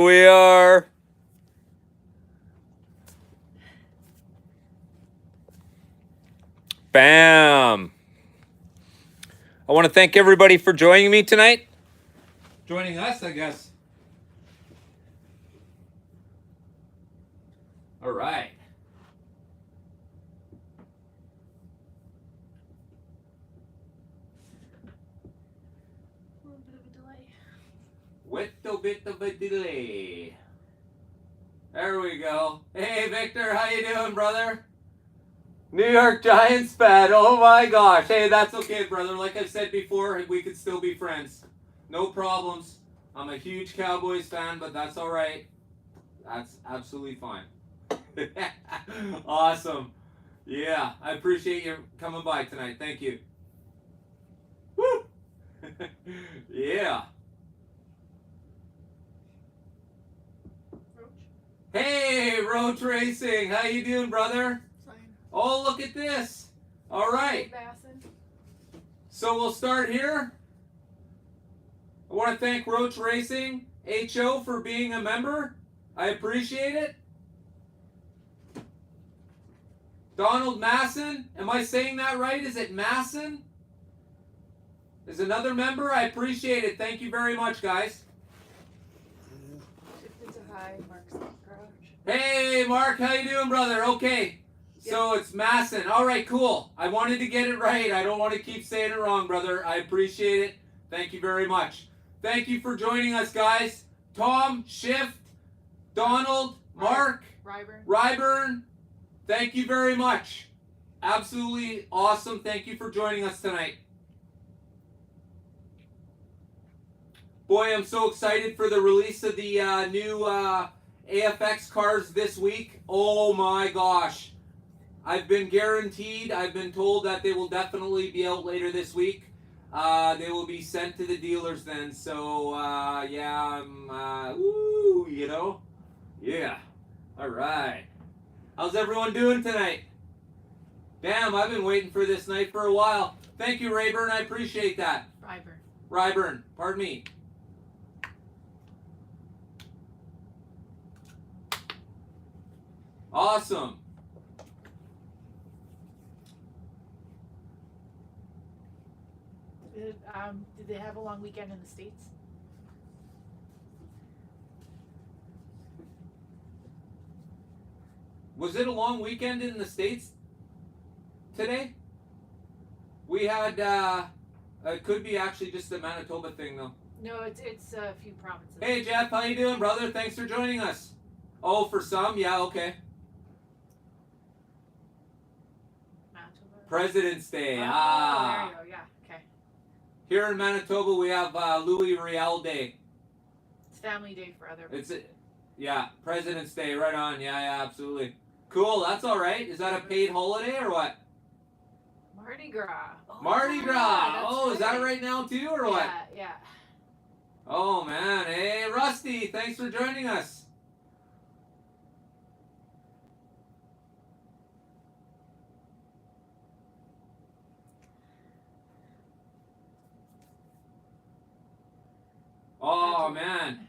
We are. Bam. I want to thank everybody for joining me tonight. Joining us, I guess. All right. A little bit of a delay. Little bit of a delay. There we go. Hey, Victor, how you doing, brother? New York Giants fan. Oh my gosh. Hey, that's okay, brother. Like I said before, we could still be friends. No problems. I'm a huge Cowboys fan, but that's all right. That's absolutely fine. Awesome. Yeah, I appreciate you coming by tonight. Thank you. Woo! Yeah. Roach? Hey, Roach Racing. How you doing, brother? Fine. Oh, look at this. All right. Bassin. So we'll start here. I want to thank Roach Racing HO for being a member. I appreciate it. Donald Masson, am I saying that right? Is it Masson? Is another member? I appreciate it. Thank you very much, guys. It's a high, Mark's garage. Hey, Mark, how you doing, brother? Okay. So it's Masson. All right, cool. I wanted to get it right. I don't want to keep saying it wrong, brother. I appreciate it. Thank you very much. Thank you for joining us, guys. Tom, Shift, Donald, Mark, Ryburn. Thank you very much. Absolutely awesome. Thank you for joining us tonight. Boy, I'm so excited for the release of the new AFX cars this week. Oh my gosh. I've been guaranteed, I've been told that they will definitely be out later this week. They will be sent to the dealers then. So, yeah, woo, you know? Yeah. All right. How's everyone doing tonight? Damn, I've been waiting for this night for a while. Thank you, Rayburn. I appreciate that. Ryburn. Pardon me. Awesome. Did they have a long weekend in the States? Was it a long weekend in the States today? We had, it could be actually just a Manitoba thing though. No, it's a few provinces. Hey Jeff, how you doing, brother? Thanks for joining us. Oh, for some? Yeah, okay. Manitoba. President's Day. There you go. Yeah. Okay. Here in Manitoba, we have Louis Riel Day. It's Family Day for other. Yeah, President's Day. Right on. Yeah, absolutely. Cool. That's all right. Is that a paid holiday or what? Mardi Gras. Mardi Gras. Oh, right. Is that right now too, or what? Yeah. Oh man. Hey, Rusty. Thanks for joining us. Oh man.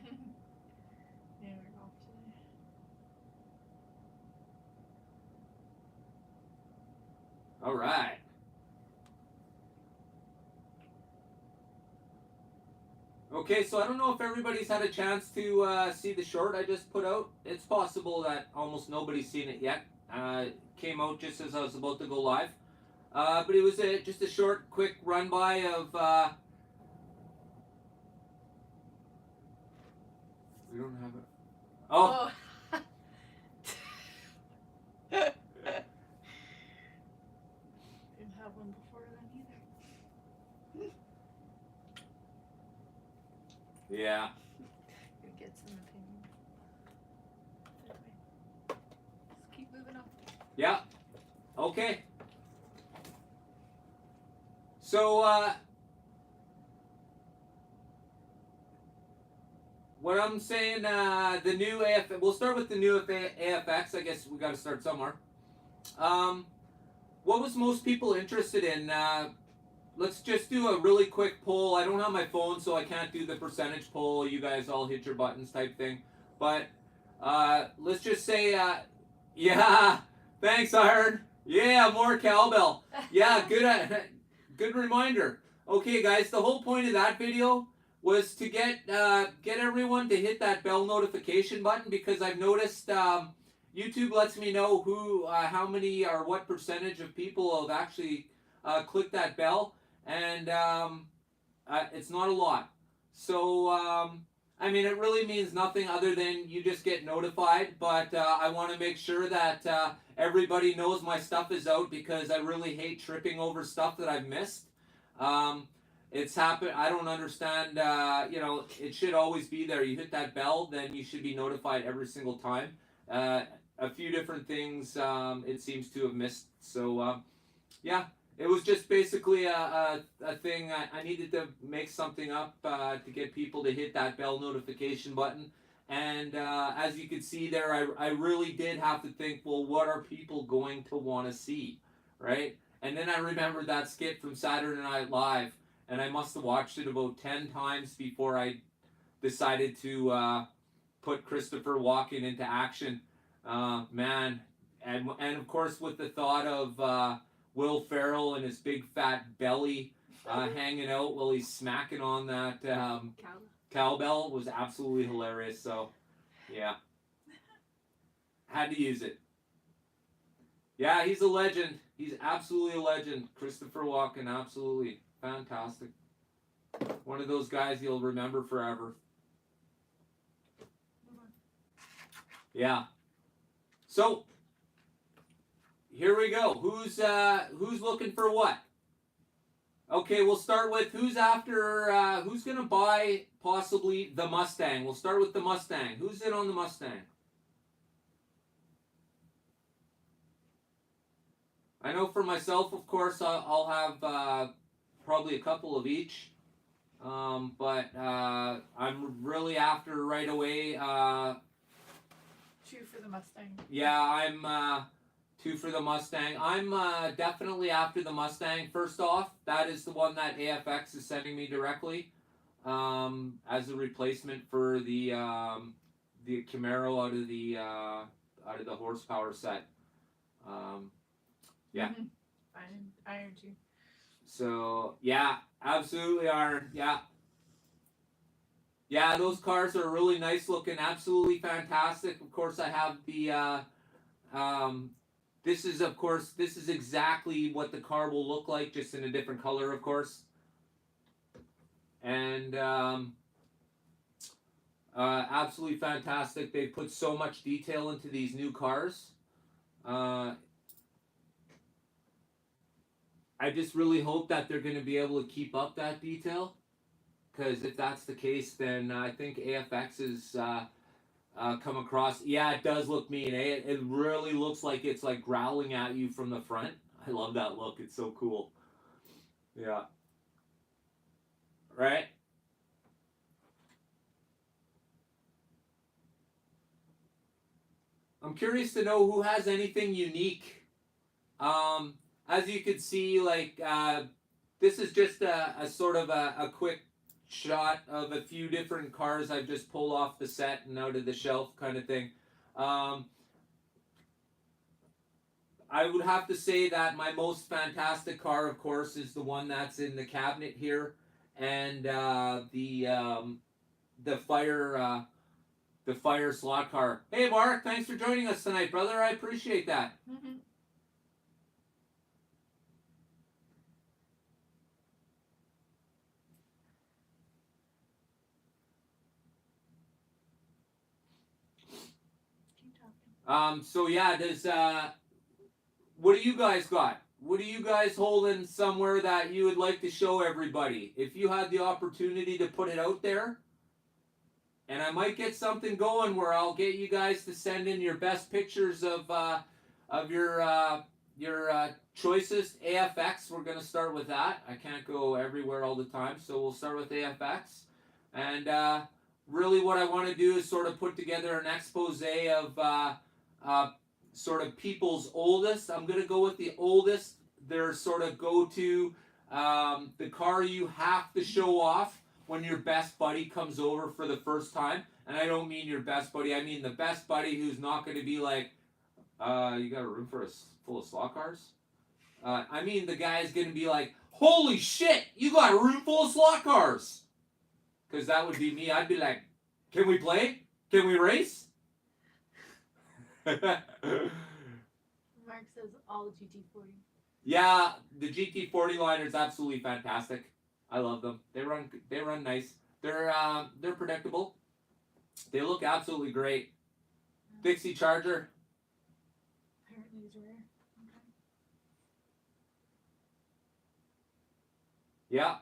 All right. Okay, so I don't know if everybody's had a chance to see the short I just put out. It's possible that almost nobody's seen it yet. It came out just as I was about to go live. But it was just a short, quick run by of. We don't have it. Oh. Didn't have one before then either. Yeah. Could get some opinion. Just keep moving on. Yeah. Okay. So, what I'm saying, the new AFX, we'll start with the new AFX. I guess we got to start somewhere. What was most people interested in? Let's just do a really quick poll. I don't have my phone, so I can't do the percentage poll. You guys all hit your buttons type thing. But let's just say, yeah, thanks, Iron. Yeah, more cowbell. Yeah, good, good reminder. Okay, guys, the whole point of that video was to get everyone to hit that bell notification button, because I've noticed YouTube lets me know who, how many or what percentage of people have actually clicked that bell, and it's not a lot. So I mean, it really means nothing other than you just get notified. But I want to make sure that everybody knows my stuff is out, because I really hate tripping over stuff that I've missed. It's happened. I don't understand. You know, it should always be there. You hit that bell, then you should be notified every single time. A few different things it seems to have missed. So yeah, it was just basically a thing. I needed to make something up to get people to hit that bell notification button. And as you can see there, I really did have to think, well, what are people going to want to see, right? And then I remembered that skit from Saturday Night Live, and I must have watched it about 10 times before I decided to put Christopher Walken into action. Man, and of course with the thought of Will Ferrell and his big fat belly hanging out while he's smacking on that cowbell was absolutely hilarious. So, yeah, had to use it. Yeah, he's a legend. He's absolutely a legend. Christopher Walken, absolutely fantastic. One of those guys you'll remember forever. Yeah. So here we go. Who's looking for what? Okay, we'll start with who's after. Who's gonna buy possibly the Mustang? We'll start with the Mustang. Who's in on the Mustang? I know for myself, of course, I'll have probably a couple of each. But I'm really after right away. Two for the Mustang. Yeah, I'm two for the Mustang. I'm definitely after the Mustang. First off, that is the one that AFX is sending me directly as a replacement for the Camaro out of the horsepower set. Yeah. Mm-hmm. Iron too. So yeah, absolutely Iron. Yeah. Yeah, those cars are really nice looking, absolutely fantastic. Of course, I have the. This is exactly what the car will look like, just in a different color, of course. And absolutely fantastic. They put so much detail into these new cars. I just really hope that they're going to be able to keep up that detail, because if that's the case, then I think AFX is come across. Yeah, it does look mean. Eh? It really looks like it's like growling at you from the front. I love that look. It's so cool. Yeah. Right? I'm curious to know who has anything unique. As you can see, like this is just a sort of a quick shot of a few different cars I've just pulled off the set and out of the shelf kind of thing. I would have to say that my most fantastic car, of course, is the one that's in the cabinet here, and the fire slot car. Hey, Mark, thanks for joining us tonight, brother. I appreciate that. Mm-hmm. So yeah, there's what do you guys got? What are you guys holding somewhere that you would like to show everybody? If you had the opportunity to put it out there, and I might get something going where I'll get you guys to send in your best pictures of your choices. AFX, we're gonna start with that. I can't go everywhere all the time, so we'll start with AFX. And really, what I want to do is sort of put together an expose of sort of people's oldest. I'm going to go with the oldest. Their sort of go-to, the car you have to show off when your best buddy comes over for the first time. And I don't mean your best buddy. I mean the best buddy who's not going to be like, you got a room for full of slot cars? I mean the guy's going to be like, holy shit, you got a room full of slot cars. Because that would be me. I'd be like, can we play? Can we race? Mark says all GT40. Yeah, the GT40 line is absolutely fantastic. I love them. They run nice. They're predictable. They look absolutely great. Dixie Charger. Apparently it's rare. Okay. Yeah.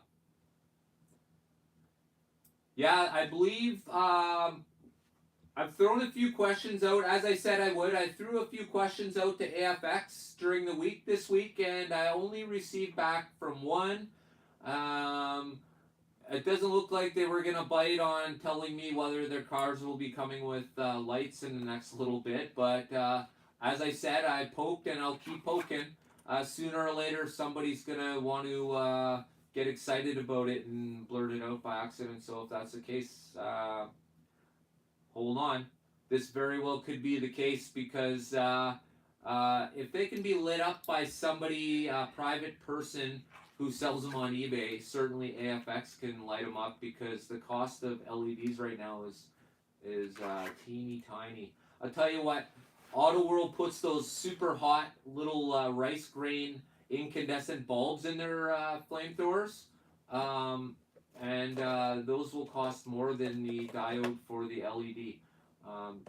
Yeah, I believe I've thrown a few questions out. As I said I would. I threw a few questions out to AFX during the week this week, and I only received back from one. It doesn't look like they were going to bite on telling me whether their cars will be coming with lights in the next little bit. But as I said, I poked and I'll keep poking. Sooner or later, somebody's going to want to get excited about it and blurt it out by accident. So if that's the case, hold on. This very well could be the case because if they can be lit up by somebody, a private person, who sells them on eBay, certainly AFX can light them up because the cost of LEDs right now is teeny tiny. I'll tell you what, Auto World puts those super hot little rice grain incandescent bulbs in their flamethrowers, and those will cost more than the diode for the LED.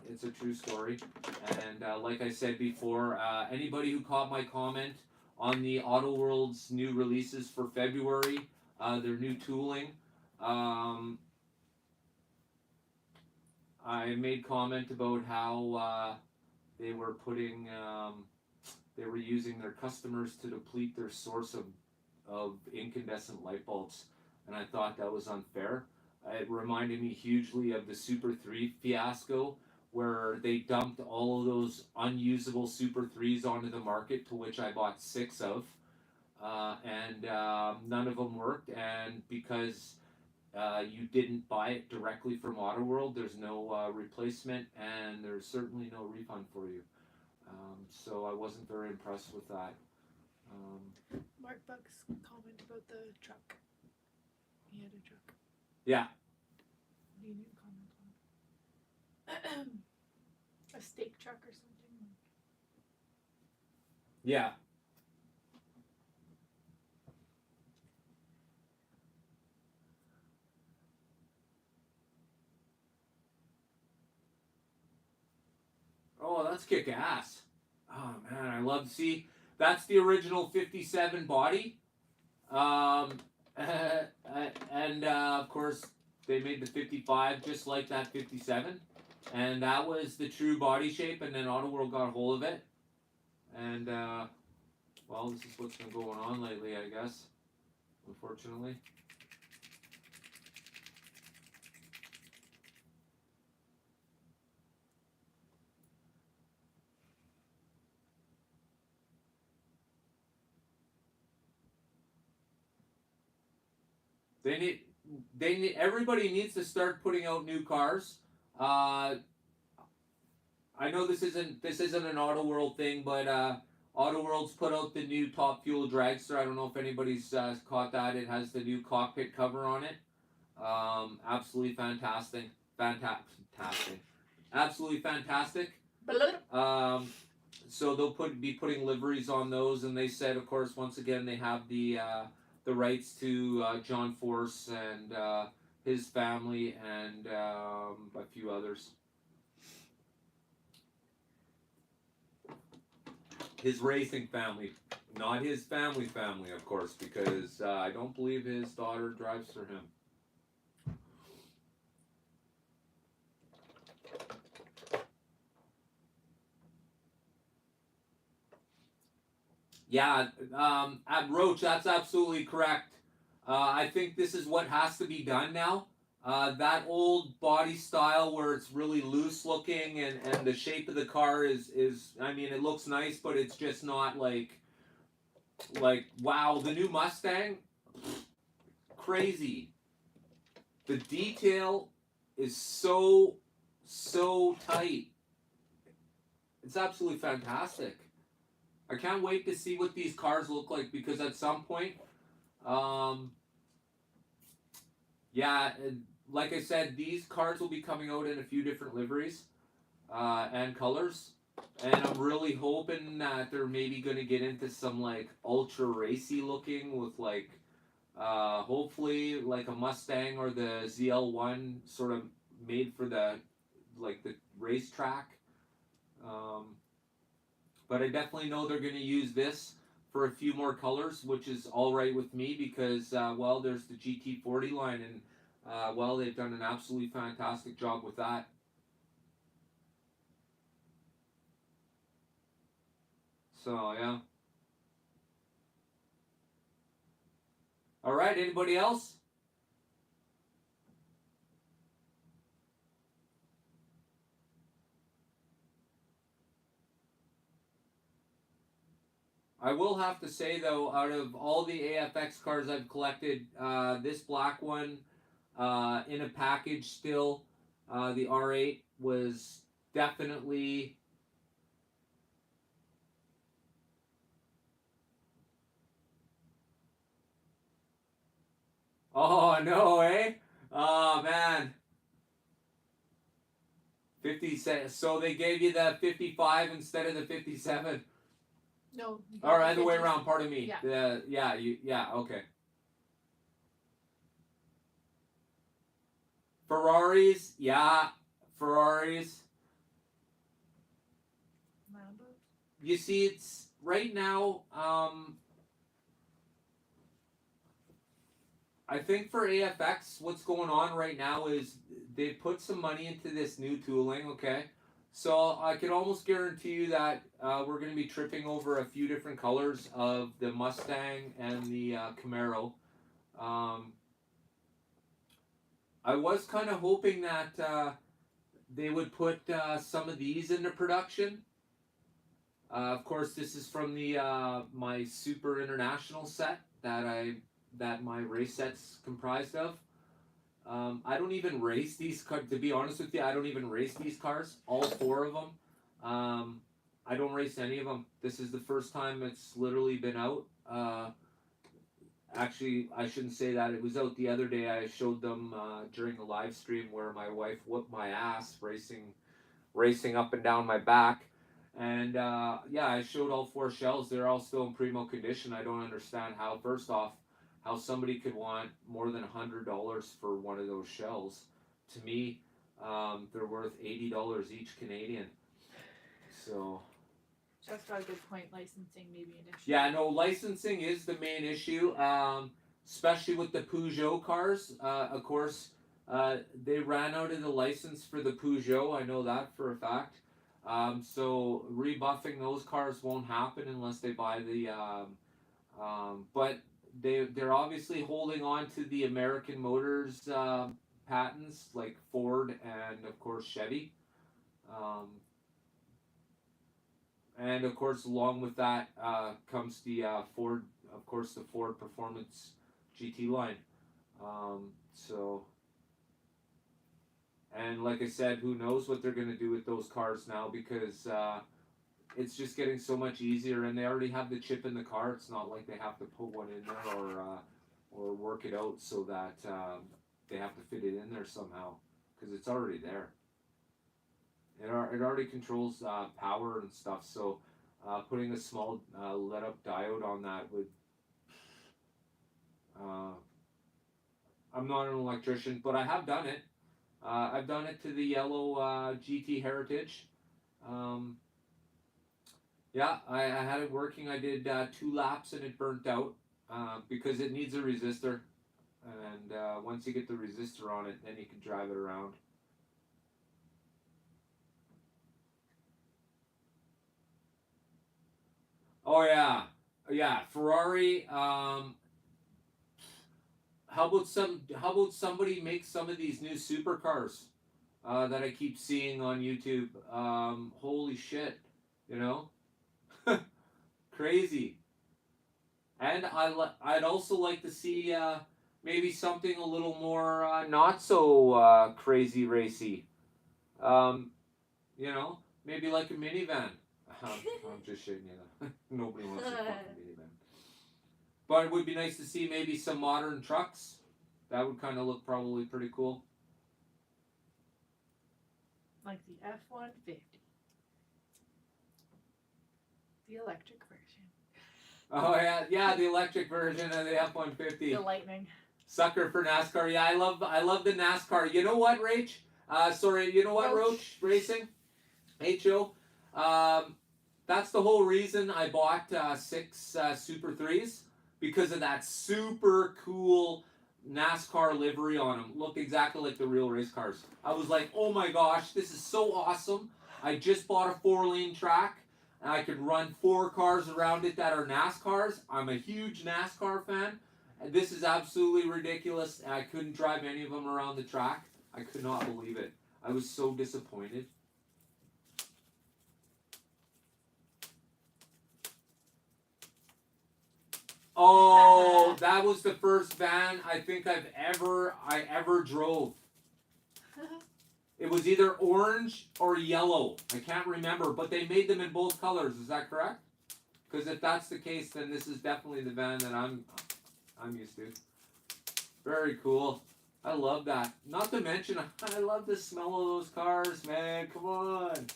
It's a true story, and like I said before, anybody who caught my comment on the Auto World's new releases for February, their new tooling. I made comment about how they were they were using their customers to deplete their source of incandescent light bulbs, and I thought that was unfair. It reminded me hugely of the Super 3 fiasco, where they dumped all of those unusable Super 3s onto the market, to which I bought 6 of, and none of them worked. And because you didn't buy it directly from Auto World, there's no replacement, and there's certainly no refund for you. So I wasn't very impressed with that. Mark Buck's comment about the truck. He had a truck. Yeah. What do you need to comment on? A steak truck or something? Yeah. Oh, that's kick ass. Oh man, I love to see. That's the original 57 body. And of course, they made the 55 just like that 57. And that was the true body shape, and then Auto World got a hold of it. And, well, this is what's been going on lately, I guess, unfortunately. Everybody needs to start putting out new cars. I know this isn't an Auto World thing, but Auto World's put out the new Top Fuel Dragster. I don't know if anybody's caught that. It has the new cockpit cover on it. Absolutely fantastic, absolutely fantastic. So they'll be putting liveries on those, and they said, of course, once again they have the rights to John Force and his family and a few others. His racing family, not his family, of course, because I don't believe his daughter drives for him. Yeah, Roach, that's absolutely correct. I think this is what has to be done now. That old body style where it's really loose looking and the shape of the car is I mean, it looks nice, but it's just not like wow. The new Mustang, crazy. The detail is so so tight. It's absolutely fantastic. I can't wait to see what these cars look like, because at some point, um, yeah, like I said, these cars will be coming out in a few different liveries and colors. And I'm really hoping that they're maybe going to get into some like ultra racy looking with like hopefully like a Mustang or the ZL1 sort of made for the like the racetrack. Um, but I definitely know they're going to use this for a few more colors, which is all right with me because well, there's the GT40 line, and well, they've done an absolutely fantastic job with that. So yeah. All right. Anybody else? I will have to say though, out of all the AFX cars I've collected, this black one in a package still, the R8 was definitely. Oh no, eh? Oh man, 50 cents. So they gave you the 55 instead of the 57. No. Or other way around. Pardon me. Yeah. Yeah. Okay. Ferraris. Yeah. Ferraris. Lambos. You see, it's right now. I think for AFX, what's going on right now is they put some money into this new tooling. Okay. So I could almost guarantee you that we're going to be tripping over a few different colors of the Mustang and the Camaro. Um, I was kind of hoping that they would put some of these into production. Of course, this is from the my Super International set that my race set's comprised of. I don't even race these cars. To be honest with you, I don't even race these cars. All four of them. I don't race any of them. This is the first time it's literally been out. Actually, I shouldn't say that. It was out the other day. I showed them during the live stream where my wife whooped my ass racing up and down my back. And yeah, I showed all four shells. They're all still in primo condition. I don't understand how, first off, how somebody could want more than $100 for one of those shells. To me, they're worth $80 each Canadian. So. That's got a good point. Licensing maybe an issue. Yeah, no, licensing is the main issue, especially with the Peugeot cars. Of course, they ran out of the license for the Peugeot. I know that for a fact. So rebuffing those cars won't happen unless they buy the. But they're obviously holding on to the American Motors patents, like Ford and of course Chevy. Um, and of course, along with that comes the Ford, of course, the Ford Performance GT line. So, and like I said, who knows what they're going to do with those cars now, because it's just getting so much easier, and they already have the chip in the car. It's not like they have to put one in there or work it out so that they have to fit it in there somehow, because it's already there. It already controls power and stuff, so putting a small let-up diode on that would. Uh, I'm not an electrician, but I have done it. I've done it to the yellow GT Heritage. Um, yeah, I had it working. I did 2 laps and it burnt out because it needs a resistor. And once you get the resistor on it, then you can drive it around. Oh yeah, Ferrari. How about somebody make some of these new supercars that I keep seeing on YouTube? Holy shit, you know, crazy. And I'd also like to see maybe something a little more not so crazy racy. You know, maybe like a minivan. I'm just shitting you. Nobody wants a fucking minivan. But it would be nice to see maybe some modern trucks. That would kind of look probably pretty cool. Like the F-150. The electric version. Oh yeah, the electric version of the F-150. The Lightning. Sucker for NASCAR. Yeah, I love the NASCAR. You know what, Rach? You know what, Roach Racing? HO. That's the whole reason I bought 6 Super 3s, because of that super cool NASCAR livery on them. Look exactly like the real race cars. I was like, oh my gosh, this is so awesome. I just bought a 4-lane track, and I can run 4 cars around it that are NASCARs. I'm a huge NASCAR fan. And this is absolutely ridiculous. I couldn't drive any of them around the track. I could not believe it. I was so disappointed. Oh, that was the first van I think I ever drove. It was either orange or yellow. I can't remember, but they made them in both colors. Is that correct? Because if that's the case, then this is definitely the van that I'm used to. Very cool. I love that. Not to mention, I love the smell of those cars, man. Come on.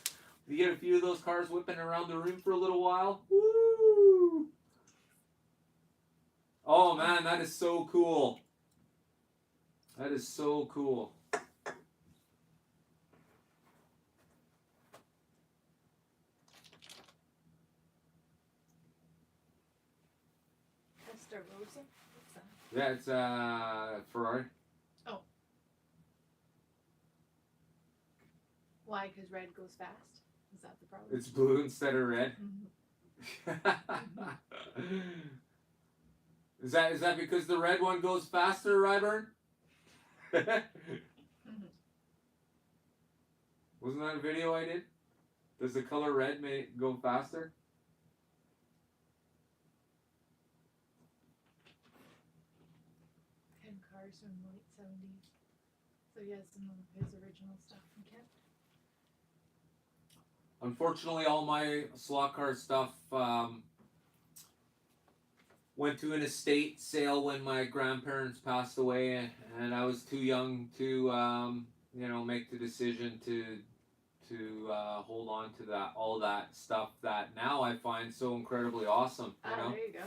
You get a few of those cars whipping around the room for a little while. Woo! Oh man, that is so cool. That is so cool. Testarossa? What's that? Yeah, it's Ferrari. Oh. Why? Because red goes fast? Is that the problem? It's blue instead of red. Is that because the red one goes faster, Ryburn? Wasn't that a video I did? Does the color red go faster? Cars from the late 70s. So he has some of his original stuff from Kent. Unfortunately, all my slot car stuff went to an estate sale when my grandparents passed away, and I was too young to make the decision to hold on to all that stuff that now I find so incredibly awesome. You know? There you go.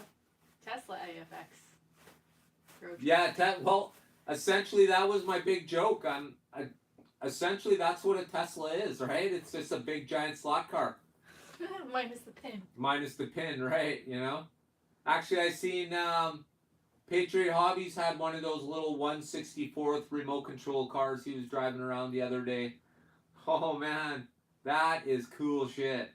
Tesla AFX. Yeah, well, essentially that was my big joke. Essentially that's what a Tesla is, right? It's just a big giant slot car. Minus the pin. Minus the pin, right? You know. Actually, I seen Patriot Hobbies had one of those little 1/64th remote control cars he was driving around the other day. Oh man, that is cool shit.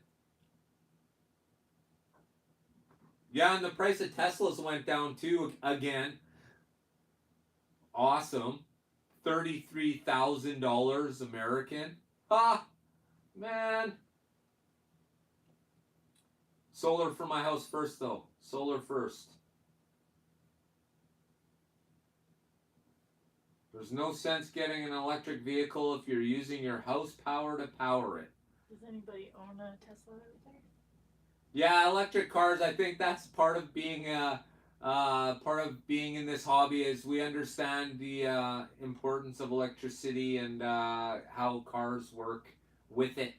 Yeah, and the price of Teslas went down too again. Awesome. $33,000 American. Ah, man. Solar for my house first, though. Solar first. There's no sense getting an electric vehicle if you're using your house power to power it. Does anybody own a Tesla out there? Yeah, electric cars. I think that's part of being in this hobby is we understand the importance of electricity and how cars work with it.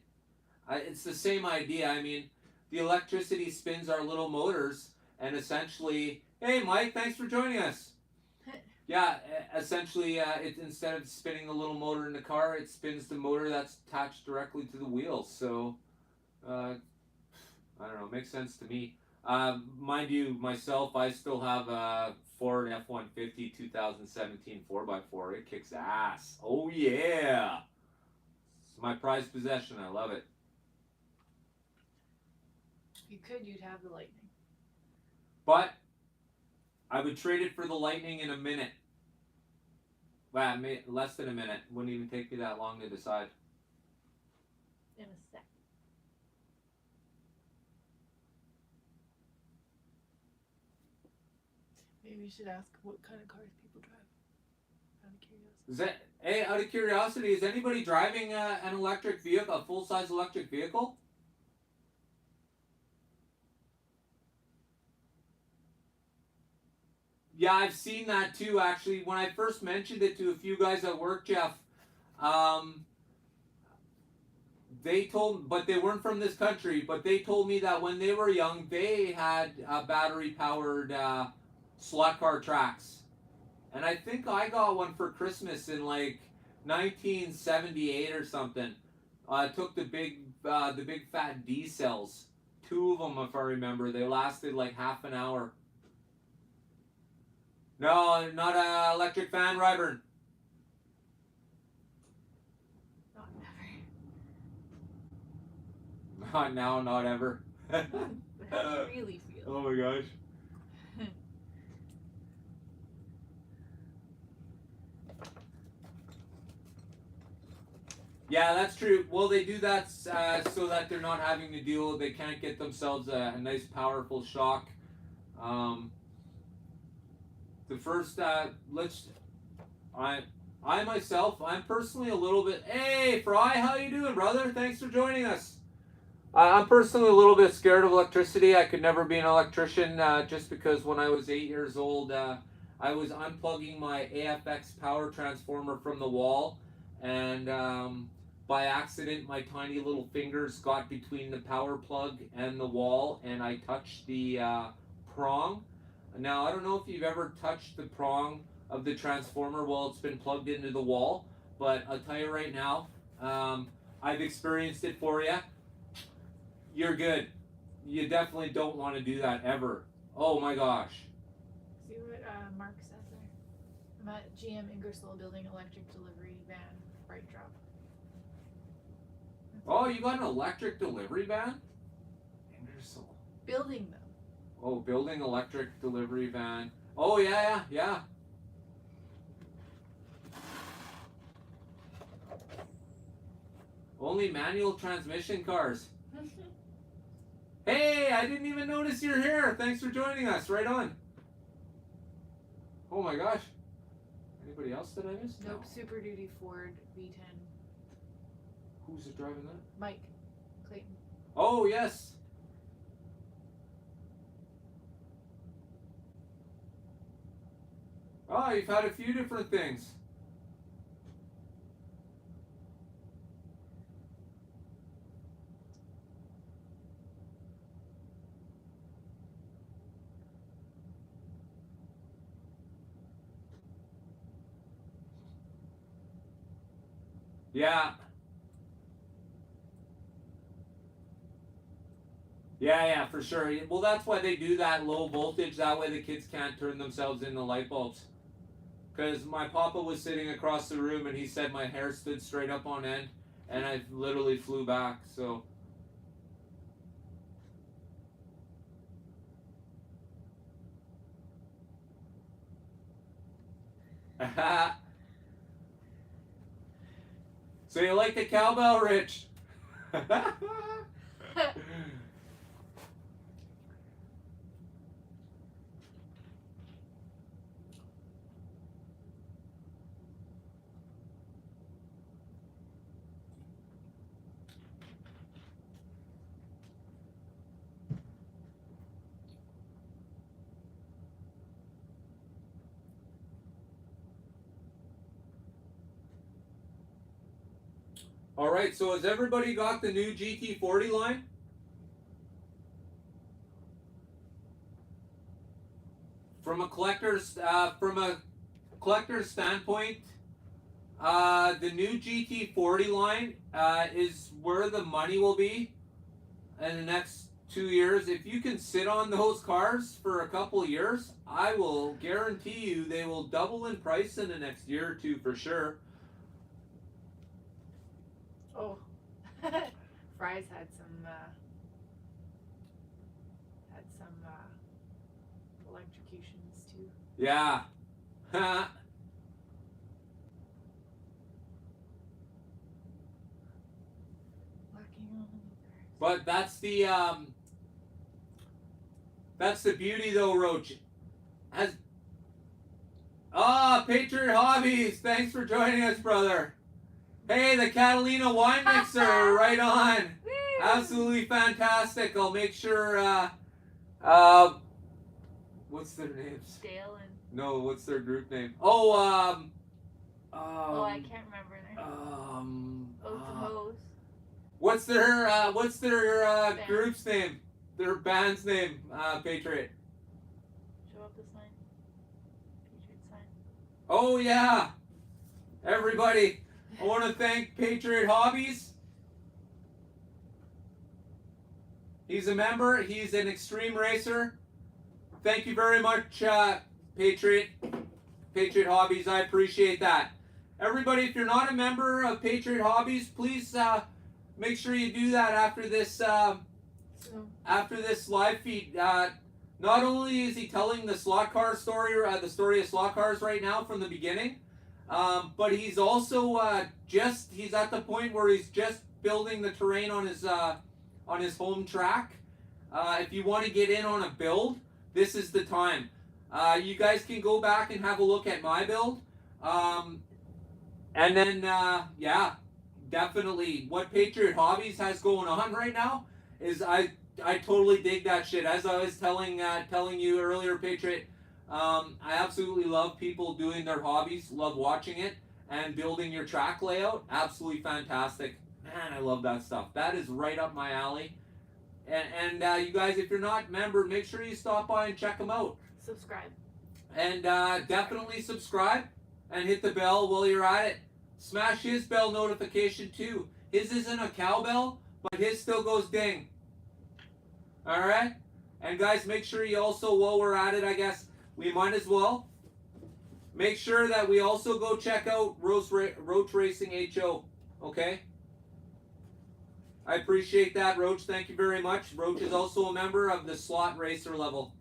It's the same idea. I mean, the electricity spins our little motors, and essentially, hey Mike, thanks for joining us. Yeah, essentially, it instead of spinning the little motor in the car, it spins the motor that's attached directly to the wheels. So, I don't know, makes sense to me. Mind you, myself, I still have a Ford F-150 2017 4x4. It kicks ass. Oh yeah, it's my prized possession. I love it. If you could, you'd have the Lightning. But I would trade it for the Lightning in a minute. Wow, less than a minute. Wouldn't even take me that long to decide. In a sec. Maybe you should ask what kind of cars people drive. Out of curiosity. Is that, hey, out of curiosity, is anybody driving an electric vehicle, a full-size electric vehicle? Yeah, I've seen that too, actually. When I first mentioned it to a few guys at work, Jeff, um, they told, but they weren't from this country, but they told me that when they were young, they had battery-powered slot car tracks. And I think I got one for Christmas in like 1978 or something. I took the big fat D cells, 2 of them if I remember. They lasted like half an hour. No, not a electric fan, Ryburn. Not never. Not now, not ever. How do you really feel? Oh my gosh. Yeah, that's true. Well, they do that so that they're not having to deal. They can't get themselves a nice, powerful shock. The first, I myself, I'm personally a little bit. Hey, Fry, how you doing, brother? Thanks for joining us. I'm personally a little bit scared of electricity. I could never be an electrician just because when I was 8 years old, I was unplugging my AFX power transformer from the wall, and by accident, my tiny little fingers got between the power plug and the wall, and I touched the prong. Now, I don't know if you've ever touched the prong of the transformer while it's been plugged into the wall, but I'll tell you right now, I've experienced it for you. You're good. You definitely don't want to do that ever. Oh my gosh. See what Mark says there. I'm at GM Ingersoll building electric delivery van, right drop. Oh, you got an electric delivery van? Ingersoll. Building them. Oh, building electric delivery van. Oh, yeah. Only manual transmission cars. Hey, I didn't even notice you're here. Thanks for joining us. Right on. Oh my gosh. Anybody else that I missed? Nope, No. Super Duty Ford V10. Who's driving that? Mike Clayton. Oh, yes. Oh, you've had a few different things. Yeah. Yeah, for sure. Well, that's why they do that low voltage. That way the kids can't turn themselves into light bulbs. Because my papa was sitting across the room and he said my hair stood straight up on end and I literally flew back. So. So you like the cowbell, Rich? All right, so has everybody got the new GT40 line? From a collector's standpoint, the new GT40 line is where the money will be in the next 2 years. If you can sit on those cars for a couple of years, I will guarantee you they will double in price in the next year or two for sure. Oh. Fry's had some electrocutions too. Yeah. But that's the beauty though, Roach. Patriot Hobbies, thanks for joining us, brother. Hey, the Catalina wine mixer, right on. Absolutely fantastic. I'll make sure, what's their names? Dale and No, what's their group name? I can't remember their name. Hose. What's their Band. group's name? Their band's name, Patriot. Show up the sign. Patriot sign. Oh yeah, everybody. I want to thank Patriot Hobbies. He's a member. He's an extreme racer. Thank you very much, Patriot Hobbies. I appreciate that. Everybody, if you're not a member of Patriot Hobbies, please make sure you do that after this live feed. Not only is he telling the slot car story, the story of slot cars right now from the beginning, but he's also he's at the point where he's just building the terrain on his home track. If you want to get in on a build, this is the time. You guys can go back and have a look at my build. And then, definitely what Patriot Hobbies has going on right now is I totally dig that shit. As I was telling you earlier, Patriot, I absolutely love people doing their hobbies, love watching it, and building your track layout. Absolutely fantastic. Man, I love that stuff. That is right up my alley. And you guys, if you're not a member, make sure you stop by and check them out. Subscribe. And definitely subscribe and hit the bell while you're at it. Smash his bell notification too. His isn't a cowbell, but his still goes ding. Alright? And guys, make sure you also, while we're at it, I guess, we might as well make sure that we also go check out Roach Racing HO. Okay? I appreciate that, Roach. Thank you very much. Roach is also a member of the slot racer level.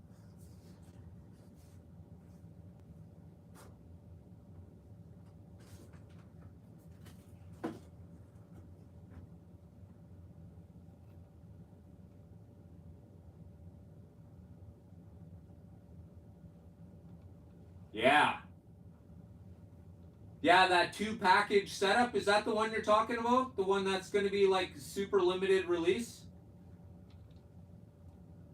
Yeah. Yeah, that 2-package setup, is that the one you're talking about? The one that's going to be like super limited release?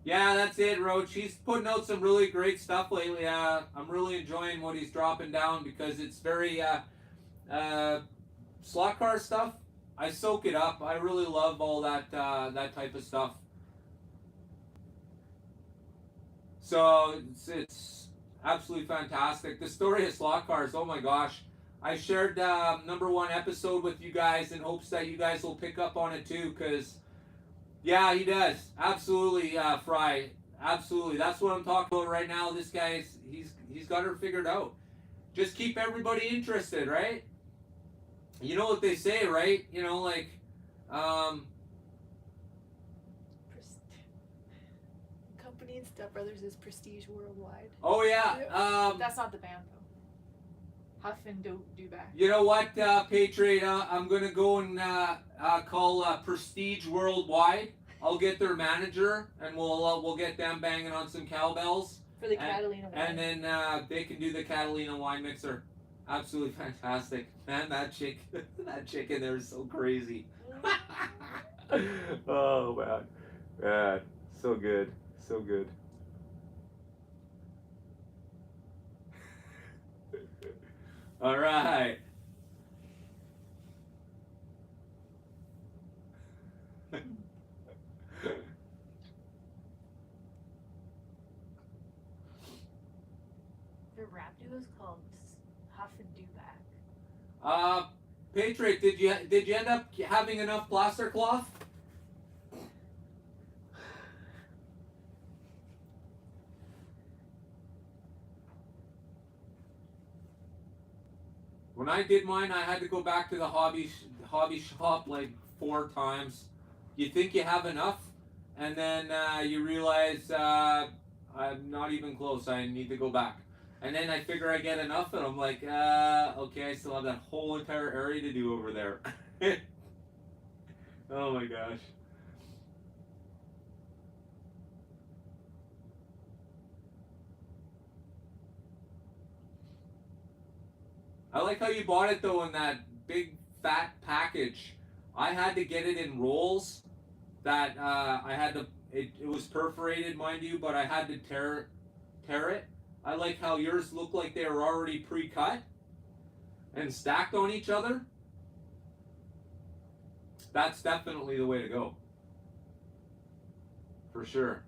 Yeah, that's it, Roach. He's putting out some really great stuff lately. I'm really enjoying what he's dropping down because it's very slot car stuff. I soak it up. I really love all that type of stuff. So it's absolutely fantastic. The story of slot cars, oh my gosh. I shared #1 episode with you guys in hopes that you guys will pick up on it too, because yeah, he does. Absolutely, Fry. Absolutely. That's what I'm talking about right now. This guy, he's got her figured out. Just keep everybody interested, right? You know what they say, right? You know, like, Company and Step Brothers is Prestige Worldwide. oh yeah. That's not the band though. Huff and do back. You know what, Patriot? I'm gonna go and call Prestige Worldwide. I'll get their manager, and we'll get them banging on some cowbells. For the Catalina wine. And then they can do the Catalina wine mixer. Absolutely fantastic, man. That chick in there is so crazy. Oh man, so good, so good. All right. Their rap duo is called Huff and Do Back. Patriot, did you end up having enough plaster cloth? When I did mine, I had to go back to the hobby shop like 4 times. You think you have enough, and then you realize I'm not even close. I need to go back. And then I figure I get enough, and I'm like, okay, I still have that whole entire area to do over there. Oh my gosh. I like how you bought it though in that big fat package. I had to get it in rolls that I had to. It was perforated, mind you, but I had to tear it. I like how yours looked like they were already pre-cut and stacked on each other. That's definitely the way to go. For sure.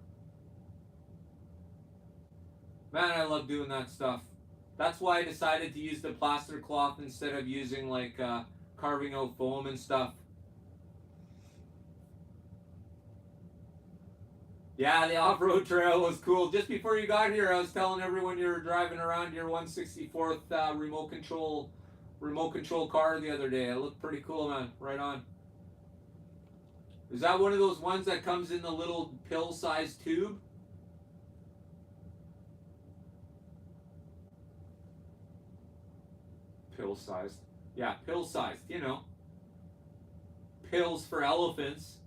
Man, I love doing that stuff. That's why I decided to use the plaster cloth instead of using like carving out foam and stuff. Yeah, the off-road trail was cool. Just before you got here, I was telling everyone you were driving around your 164th remote control car the other day. It looked pretty cool, man. Right on. Is that one of those ones that comes in the little pill-sized tube? Pill-sized. Yeah, pill-sized. You know, pills for elephants.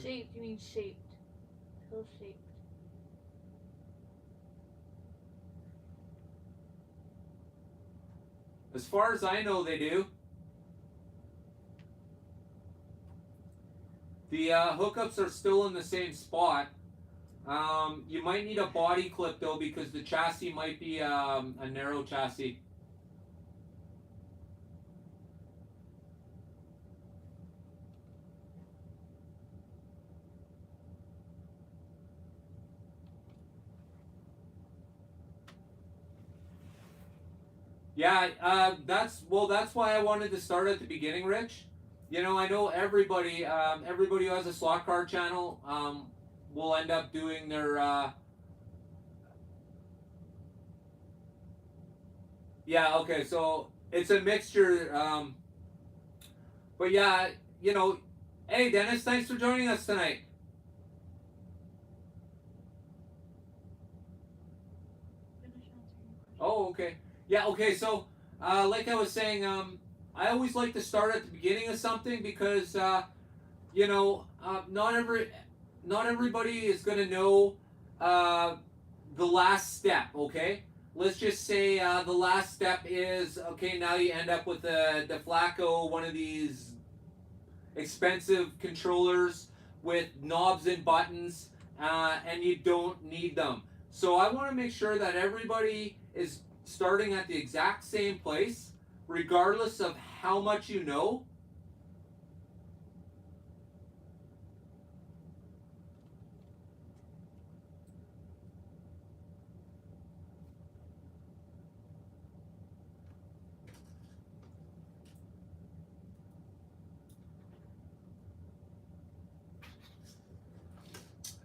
Shaped, you mean shaped. Pill shaped. As far as I know, they do. The hookups are still in the same spot. You might need a body clip though because the chassis might be a narrow chassis. Yeah, that's why I wanted to start at the beginning, Rich. You know, I know everybody who has a slot car channel will end up doing their yeah. Okay, so it's a mixture. But yeah, you know, hey Dennis, thanks for joining us tonight. Finish answering your question. Oh, okay. Yeah, okay. So, like I was saying, I always like to start at the beginning of something because, you know, not everybody is gonna know the last step. Okay, let's just say the last step is okay. Now you end up with the Deflaco, one of these expensive controllers with knobs and buttons, and you don't need them. So I want to make sure that everybody is starting at the exact same place, regardless of how much you know.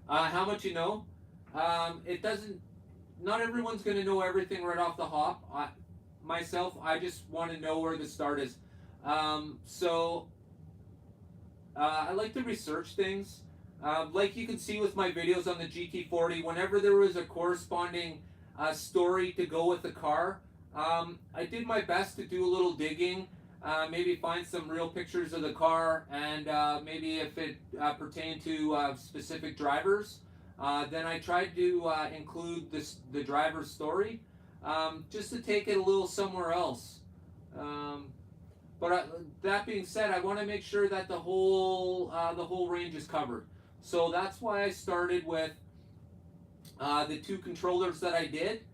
How much you know. It doesn't. Not everyone's going to know everything right off the hop. Myself, I just want to know where the start is. So I like to research things. Like you can see with my videos on the GT40, whenever there was a corresponding story to go with the car, I did my best to do a little digging, maybe find some real pictures of the car, and maybe if it pertained to specific drivers, then I tried to include the driver's story, just to take it a little somewhere else. But that being said, I want to make sure that the whole range is covered. So that's why I started with the two controllers that I did,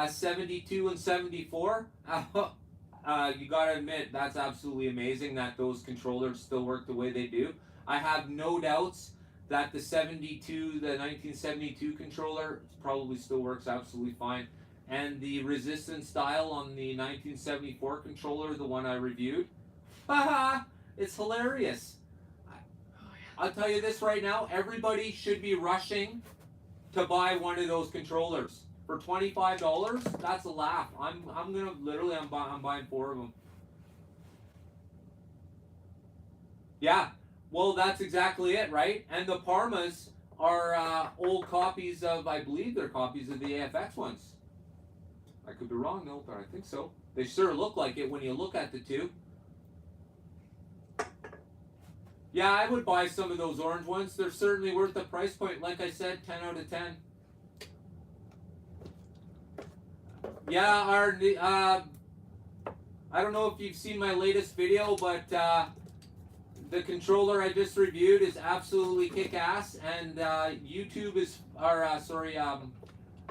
72 and 74. You gotta admit, that's absolutely amazing that those controllers still work the way they do. I have no doubts that the 1972 controller probably still works absolutely fine. And the resistance dial on the 1974 controller, the one I reviewed, haha, it's hilarious. I'll tell you this right now, everybody should be rushing to buy one of those controllers. For $25, that's a laugh. I'm buying 4 of them. Yeah, well, that's exactly it, right? And the Parmas are old copies of, I believe they're copies of the AFX ones. I could be wrong though, but I think so. They sure look like it when you look at the two. Yeah, I would buy some of those orange ones. They're certainly worth the price point. Like I said, 10 out of 10. Yeah, I don't know if you've seen my latest video, but the controller I just reviewed is absolutely kick-ass, and YouTube is, or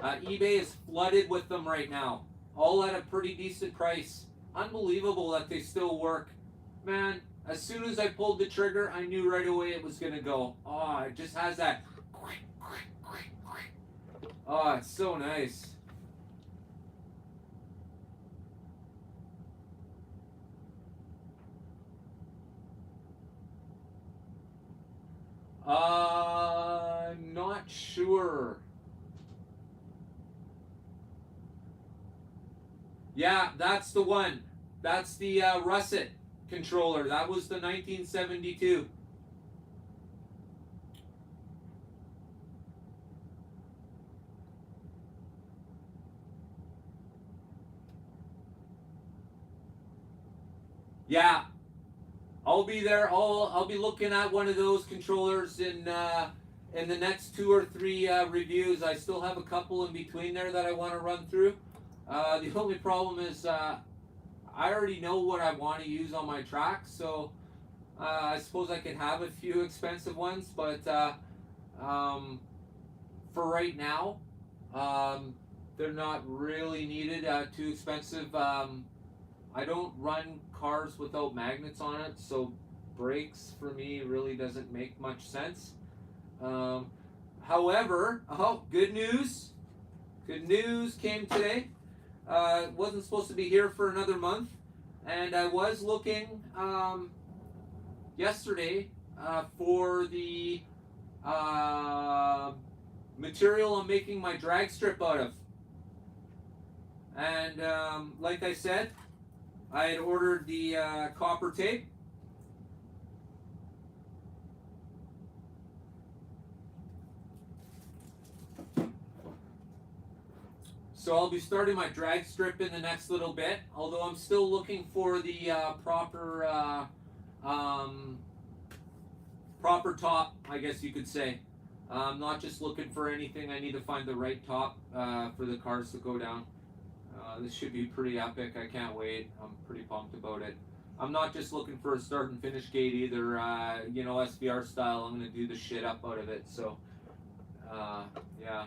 eBay is flooded with them right now, all at a pretty decent price. Unbelievable that they still work, man. As soon as I pulled the trigger, I knew right away it was gonna go. Oh, it just has that. Oh, it's so nice. Not sure. Yeah, that's the one. That's the Russet controller. That was the 1972. Yeah, I'll be there. I'll be looking at one of those controllers in the next 2 or 3 reviews. I still have a couple in between there that I want to run through. The only problem is I already know what I want to use on my track, so I suppose I could have a few expensive ones, but for right now, they're not really needed. Too expensive. I don't run cars without magnets on it, so brakes for me really doesn't make much sense. However, good news! Good news came today. Wasn't supposed to be here for another month, and I was looking yesterday for the material I'm making my drag strip out of. And like I said, I had ordered the copper tape. So I'll be starting my drag strip in the next little bit, although I'm still looking for the proper top, I guess you could say. I'm not just looking for anything. I need to find the right top for the cars to go down. This should be pretty epic. I can't wait. I'm pretty pumped about it. I'm not just looking for a start and finish gate either. SVR style. I'm gonna do the shit up out of it. So, yeah.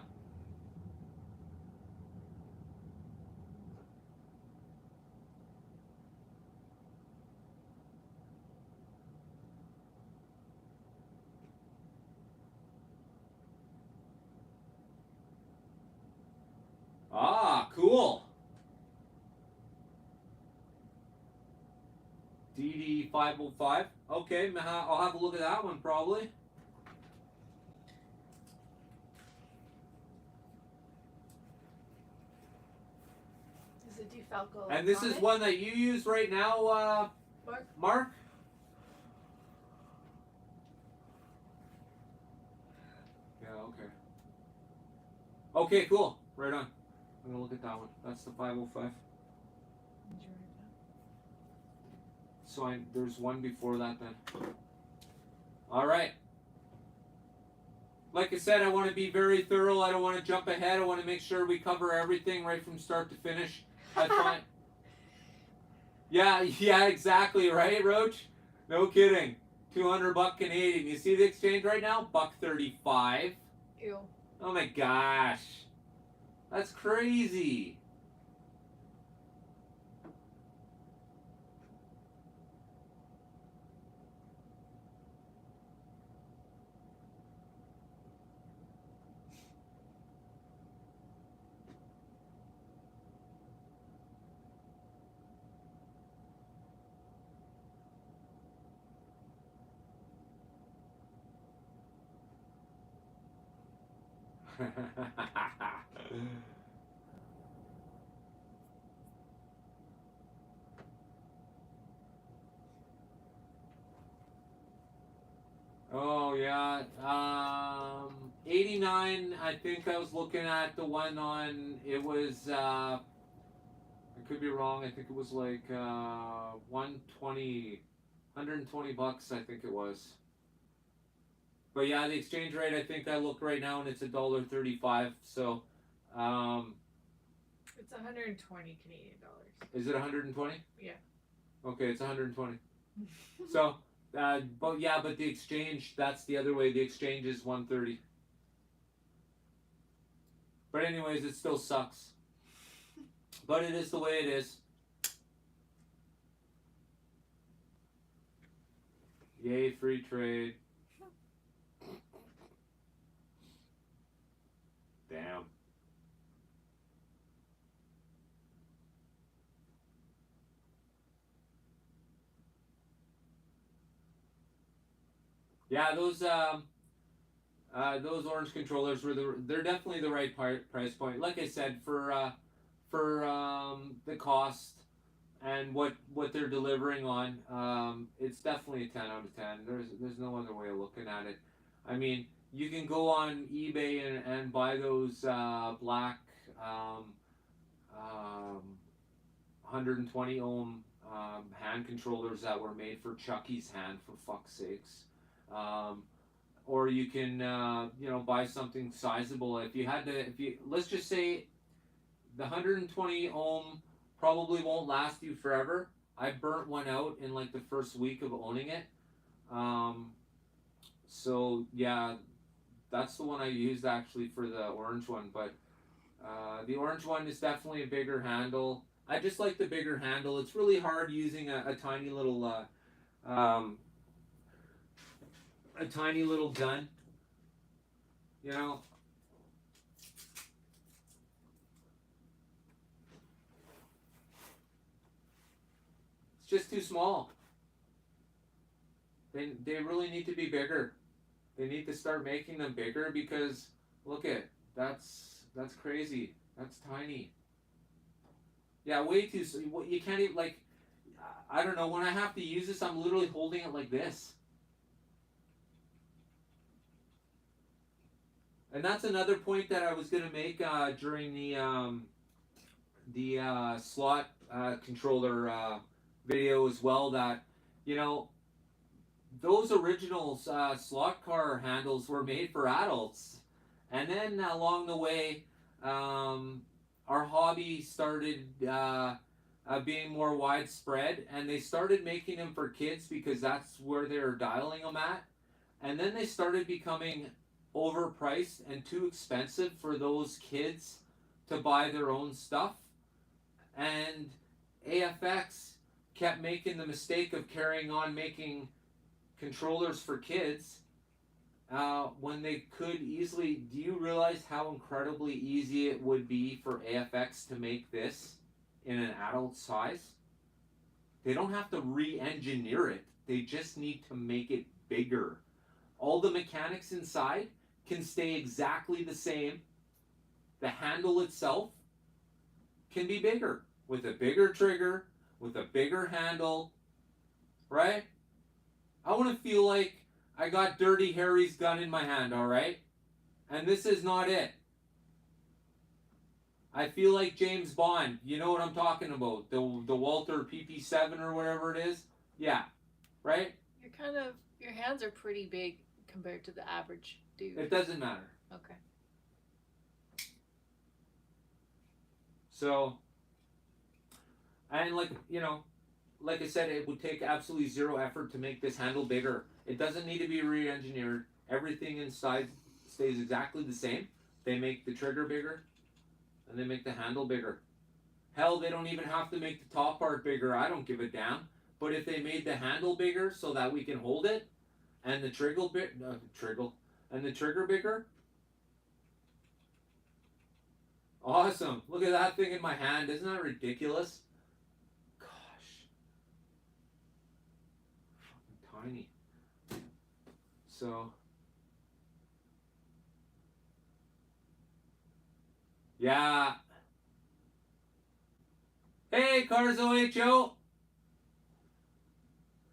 Ah, cool. DD505. Okay, I'll have a look at that one probably. Is it DeFalco? And this is one that you use right now, Mark? Yeah, okay. Okay, cool. Right on. I'm gonna look at that one. That's the 505. So there's one before that then. All right. Like I said, I want to be very thorough. I don't want to jump ahead. I want to make sure we cover everything right from start to finish. I find. Yeah, exactly, right, Roach? No kidding. $200 Canadian. You see the exchange right now? $1.35. Ew. Oh my gosh. That's crazy. Oh yeah. 89. I think I was looking at the one on. It was. I could be wrong. I think it was like 120, $120. I think it was. But yeah, the exchange rate. I think I look right now and it's $1.35. So, It's 120 Canadian dollars. Is it 120? Yeah. Okay, it's 120. So, but the exchange, that's the other way. The exchange is 130. But anyways, it still sucks. But it is the way it is. Yay, free trade. Damn. Yeah, those orange controllers they're definitely the right price point. Like I said, for the cost and what they're delivering on, it's definitely a 10 out of 10. There's no other way of looking at it. I mean, you can go on eBay and buy those black um, 120 ohm hand controllers that were made for Chucky's hand, for fuck's sakes. Or you can buy something sizable. If you let's just say the 120 ohm probably won't last you forever. I burnt one out in like the first week of owning it. So yeah, that's the one I used actually for the orange one. But the orange one is definitely a bigger handle. I just like the bigger handle. It's really hard using a tiny little gun. You know. It's just too small. They really need to be bigger. They need to start making them bigger because look at that's crazy. That's tiny. Yeah, way too. You can't even like. I don't know. When I have to use this, I'm literally holding it like this. And that's another point that I was gonna make during the slot controller video as well. That you know those original slot car handles were made for adults, and then along the way, our hobby started being more widespread, and they started making them for kids because that's where they were dialing them at, and then they started becoming overpriced and too expensive for those kids to buy their own stuff, and AFX kept making the mistake of carrying on making controllers for kids when they could easily. Do you realize how incredibly easy it would be for AFX to make this in an adult size? They don't have to re-engineer it. They just need to make it bigger. All the mechanics inside can stay exactly the same. The handle itself can be bigger with a bigger trigger, with a bigger handle, right? I want to feel like I got Dirty Harry's gun in my hand, all right? And this is not it. I feel like James Bond. You know what I'm talking about? The Walter PP7 or whatever it is. Yeah, right? Your hands are pretty big compared to the average dude. It doesn't matter. Okay. So, and like I said, it would take absolutely zero effort to make this handle bigger. It doesn't need to be re-engineered. Everything inside stays exactly the same. They make the trigger bigger, and they make the handle bigger. Hell, they don't even have to make the top part bigger. I don't give a damn. But if they made the handle bigger so that we can hold it, and the trigger bigger, awesome. Look at that thing in my hand. Isn't that ridiculous? Tiny. So yeah. Hey, Cars OHO.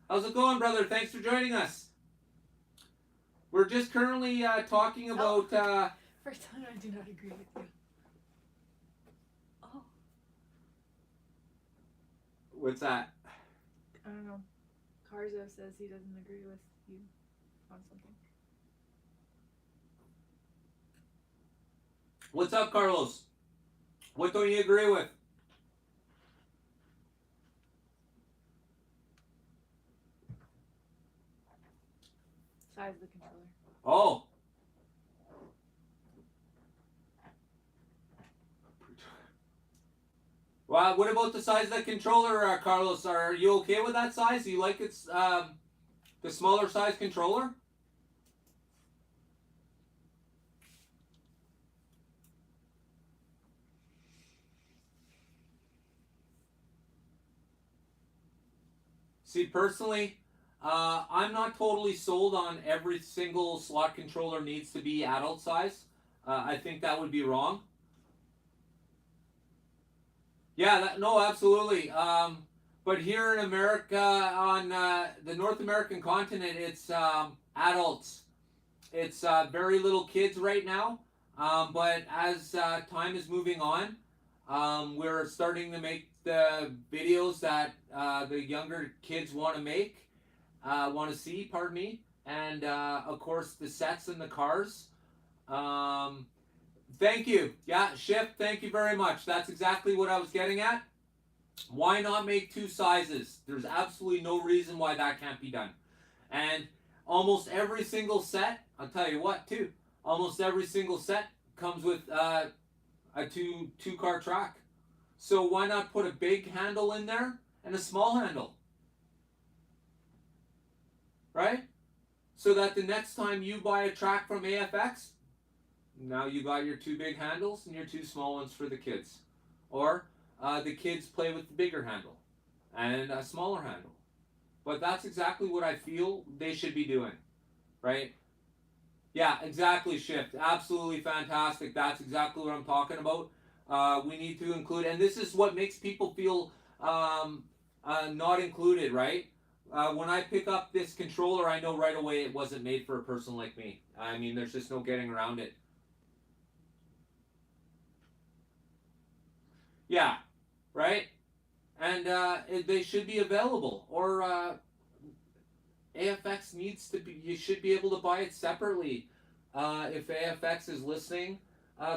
How's it going, brother? Thanks for joining us. We're just currently talking about First time I do not agree with you. Oh. What's that? I don't know. Carzo says he doesn't agree with you on something. What's up, Carlos? What don't you agree with? Size of the controller. Oh. Well, what about the size of the controller, Carlos? Are you okay with that size? Do you like its the smaller size controller? See, personally, I'm not totally sold on every single slot controller needs to be adult size. I think that would be wrong. Yeah, no, absolutely. But here in America, on the North American continent, it's adults. It's very little kids right now. But as time is moving on, we're starting to make the videos that the younger kids want to make, want to see, pardon me. And of course, the sets and the cars. Um, Thank you. Yeah, Shift, thank you very much. That's exactly what I was getting at. Why not make two sizes? There's absolutely no reason why that can't be done. And almost every single set, I'll tell you what, too, almost every single set comes with a two car track. So why not put a big handle in there and a small handle? Right? So that the next time you buy a track from AFX, now you got your two big handles and your two small ones for the kids. Or the kids play with the bigger handle and a smaller handle. But that's exactly what I feel they should be doing, right? Yeah, exactly, Shift. Absolutely fantastic. That's exactly what I'm talking about. We need to include, and this is what makes people feel not included, right? When I pick up this controller, I know right away it wasn't made for a person like me. I mean, there's just no getting around it. Yeah, right? And they should be available. Or AFX needs to be, you should be able to buy it separately. If AFX is listening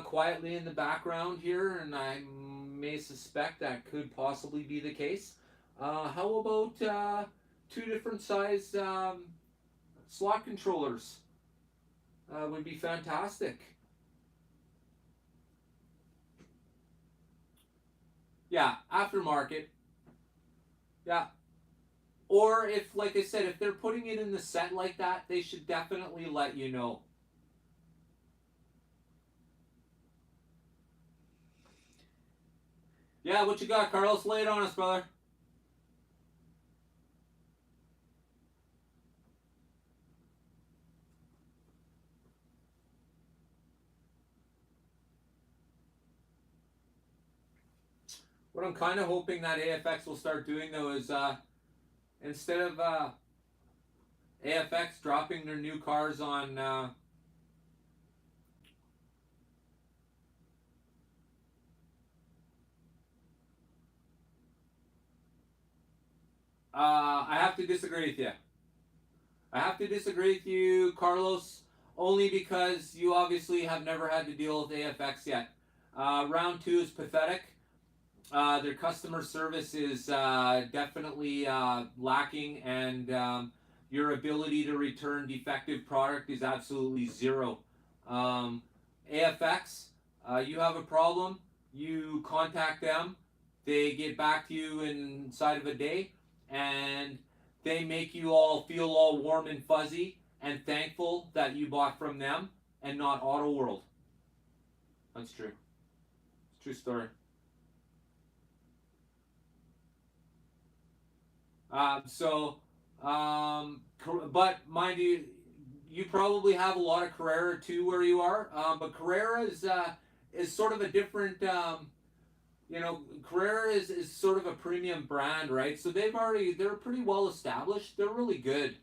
quietly in the background here, and I may suspect that could possibly be the case, how about two different size slot controllers? Would be fantastic. Yeah, aftermarket. Yeah. Or if, like I said, if they're putting it in the set like that, they should definitely let you know. Yeah, what you got, Carlos? Lay it on us, brother. What I'm kind of hoping that AFX will start doing, though, is instead of AFX dropping their new cars on I have to disagree with you. I have to disagree with you, Carlos, only because you obviously have never had to deal with AFX yet. Round two is pathetic. Their customer service is definitely lacking, and your ability to return defective product is absolutely zero. Um, AFX, you have a problem, you contact them, they get back to you inside of a day, and they make you all feel all warm and fuzzy and thankful that you bought from them and not Auto World. That's true. It's a true story. So, but mind you, you probably have a lot of Carrera too where you are. But Carrera is sort of a different. Carrera is sort of a premium brand, right? So they're pretty well established. They're really good.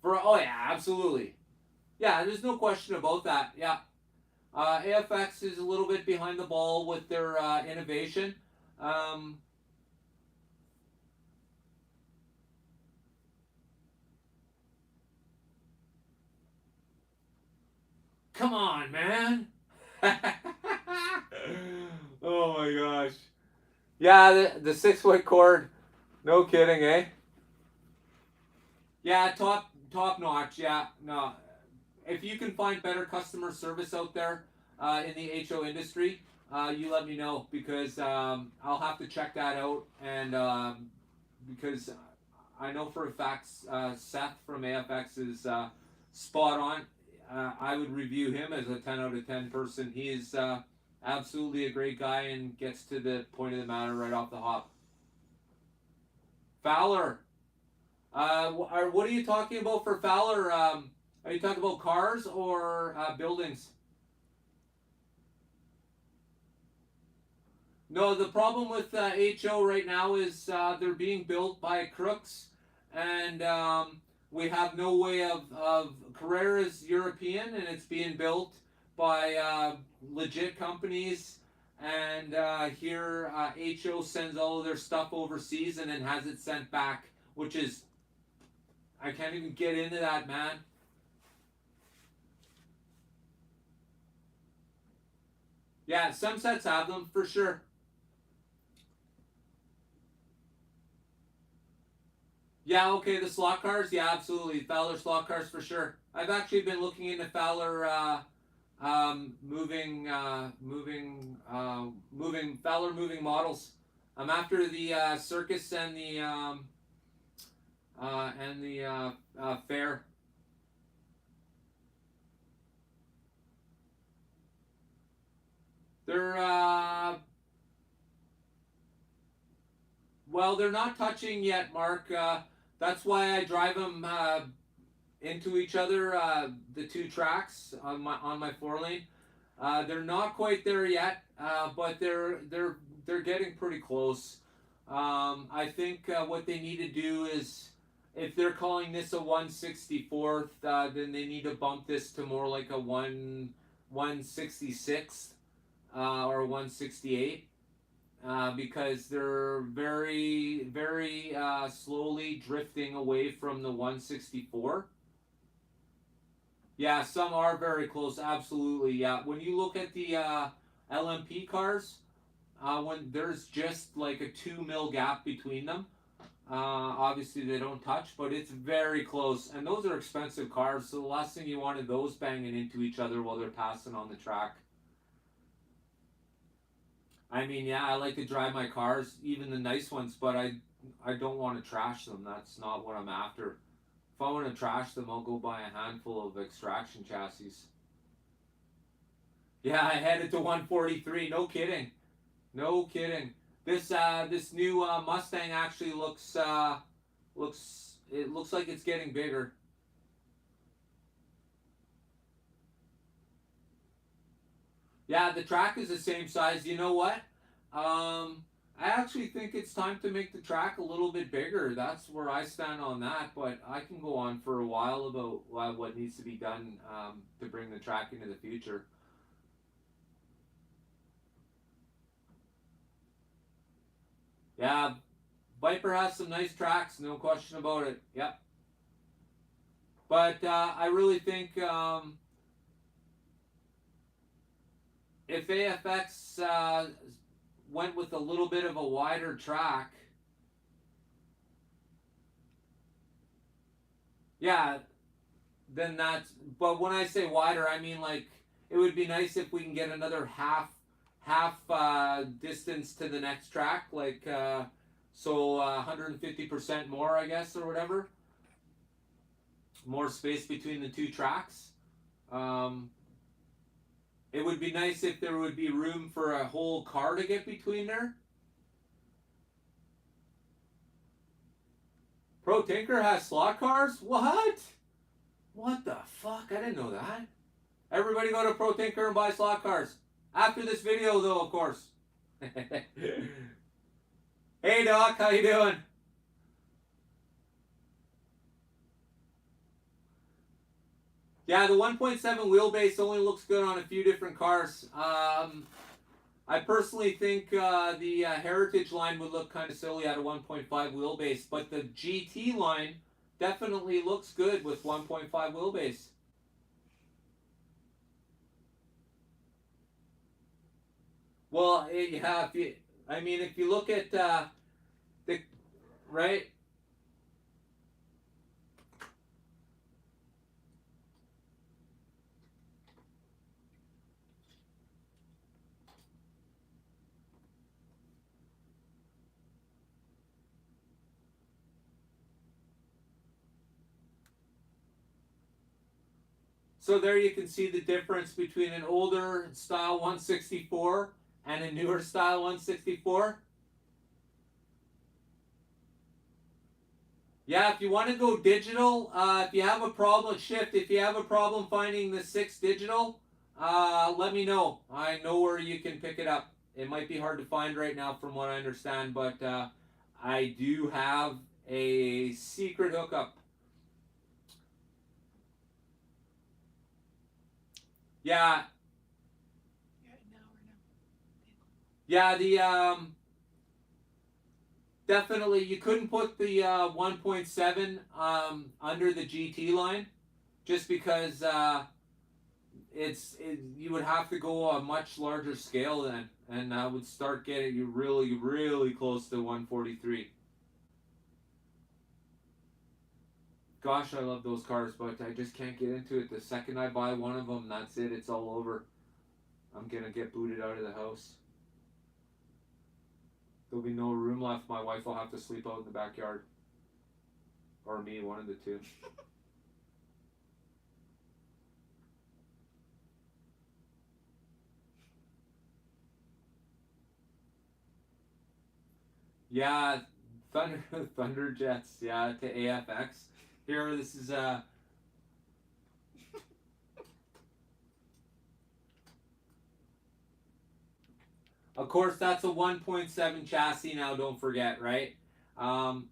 Oh yeah, absolutely. Yeah, there's no question about that. Yeah, AFX is a little bit behind the ball with their innovation. Um, Come on, man. Oh my gosh. Yeah, the 6-foot cord. No kidding, eh? Yeah, top notch. Yeah, no. If you can find better customer service out there in the HO industry, you let me know because I'll have to check that out. And because I know for a fact Seth from AFX is spot on. I would review him as a 10 out of 10 person. He is absolutely a great guy and gets to the point of the matter right off the hop. Fowler, what are you talking about for Fowler? Are you talking about cars or buildings? No, the problem with HO right now is they're being built by crooks, and we have no way of Carrera's European, and it's being built by legit companies. And here, HO sends all of their stuff overseas and then has it sent back, which is, I can't even get into that, man. Yeah, some sets have them for sure. Yeah, okay, the slot cars, yeah, absolutely. Fowler slot cars for sure. I've actually been looking into Fowler Fowler moving models. I'm after the circus and the fair. They're well, they're not touching yet, Mark. That's why I drive them into each other. The two tracks on my 4-lane. They're not quite there yet, but they're getting pretty close. I think what they need to do is, if they're calling this a 164th, then they need to bump this to more like a 166 or 168. Because they're very slowly drifting away from the 164. Yeah, some are very close. Absolutely, yeah. When you look at the LMP cars, when there's just like a 2 mil gap between them, obviously they don't touch, but it's very close. And those are expensive cars, so the last thing you want is those banging into each other while they're passing on the track. I mean, yeah, I like to drive my cars, even the nice ones, but I don't want to trash them. That's not what I'm after. If I want to trash them, I'll go buy a handful of extraction chassis. Yeah, I headed to 143. No kidding. No kidding. This new Mustang actually looks like it's getting bigger. Yeah, the track is the same size. You know what? I actually think it's time to make the track a little bit bigger. That's where I stand on that. But I can go on for a while about what needs to be done to bring the track into the future. Yeah, Viper has some nice tracks, no question about it. Yep. But I really think if AFX went with a little bit of a wider track, yeah, then that's. But when I say wider, I mean like it would be nice if we can get another half distance to the next track, like so 150% more, I guess, or whatever. More space between the two tracks. It would be nice if there would be room for a whole car to get between there. Pro Tinker has slot cars? What? What the fuck? I didn't know that. Everybody go to Pro Tinker and buy slot cars. After this video, though, of course. Hey, Doc, how you doing? Yeah, the 1.7 wheelbase only looks good on a few different cars. I personally think the Heritage line would look kind of silly at a 1.5 wheelbase, but the GT line definitely looks good with 1.5 wheelbase. Well, yeah. If you look at the right. So there you can see the difference between an older style 164 and a newer style 164. Yeah, if you want to go digital, if you have a problem, if you have a problem finding the 6 digital, let me know. I know where you can pick it up. It might be hard to find right now from what I understand, but I do have a secret hookup. Yeah, Yeah, an hour now. yeah, definitely you couldn't put the 1.7 under the GT line just because you would have to go a much larger scale then, and that would start getting you really, really close to 143. Gosh, I love those cars, but I just can't get into it. The second I buy one of them, that's it. It's all over. I'm gonna get booted out of the house. There'll be no room left. My wife will have to sleep out in the backyard, or me, one of the two. Yeah, Thunder Thunder Jets. Yeah, to AFX. Here, this is of course, that's a 1.7 chassis now, don't forget, right?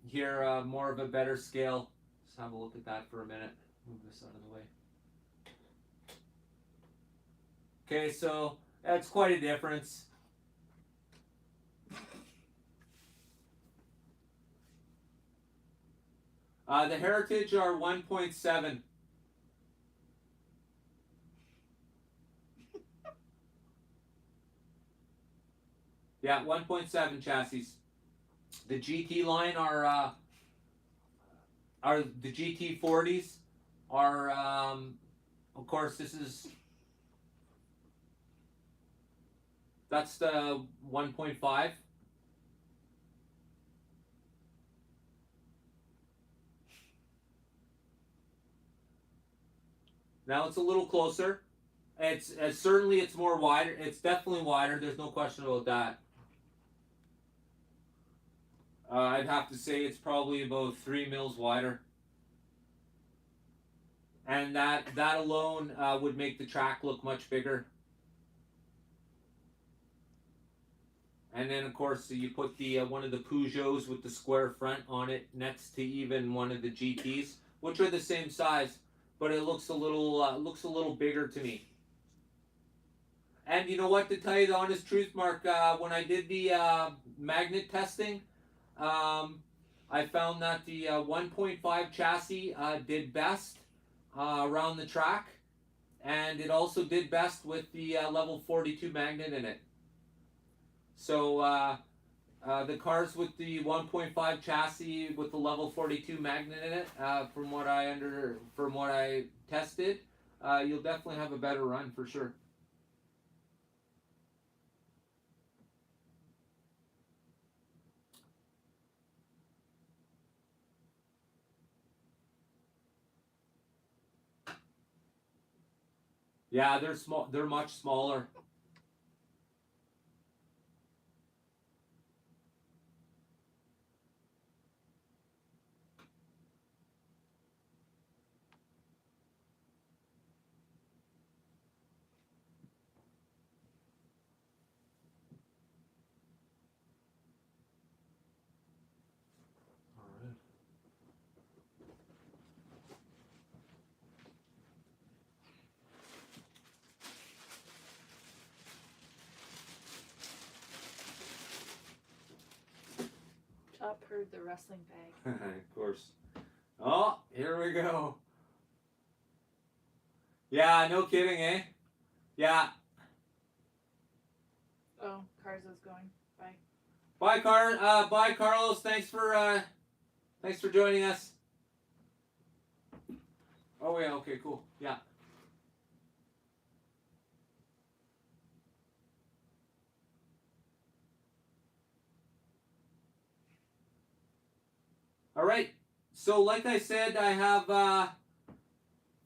Here, more of a better scale. Let's have a look at that for a minute. Move this out of the way. Okay, so that's quite a difference. The Heritage are 1.7. Yeah, 1.7 chassis. The GT line are the GT40s are of course that's the 1.5. Now it's a little closer. It's certainly it's more wider. It's definitely wider. There's no question about that. I'd have to say it's probably about 3 mils wider, and that alone would make the track look much bigger. And then of course you put the one of the Peugeots with the square front on it next to even one of the GTs, which are the same size, but it looks a little bigger to me. And you know what? To tell you the honest truth, Mark, when I did the magnet testing, um, I found that the 1.5 chassis did best around the track, and it also did best with the level 42 magnet in it. So the cars with the 1.5 chassis with the level 42 magnet in it, from what I tested, you'll definitely have a better run for sure. Yeah, they're small. They're much smaller. All right. Chop heard the wrestling bag. Of course. Oh, here we go. Yeah, no kidding, eh? Yeah. Oh, Cars is going. Bye. Bye, Carlos. Thanks for joining us. Oh yeah. Okay. Cool. Yeah. All right. So, like I said, I have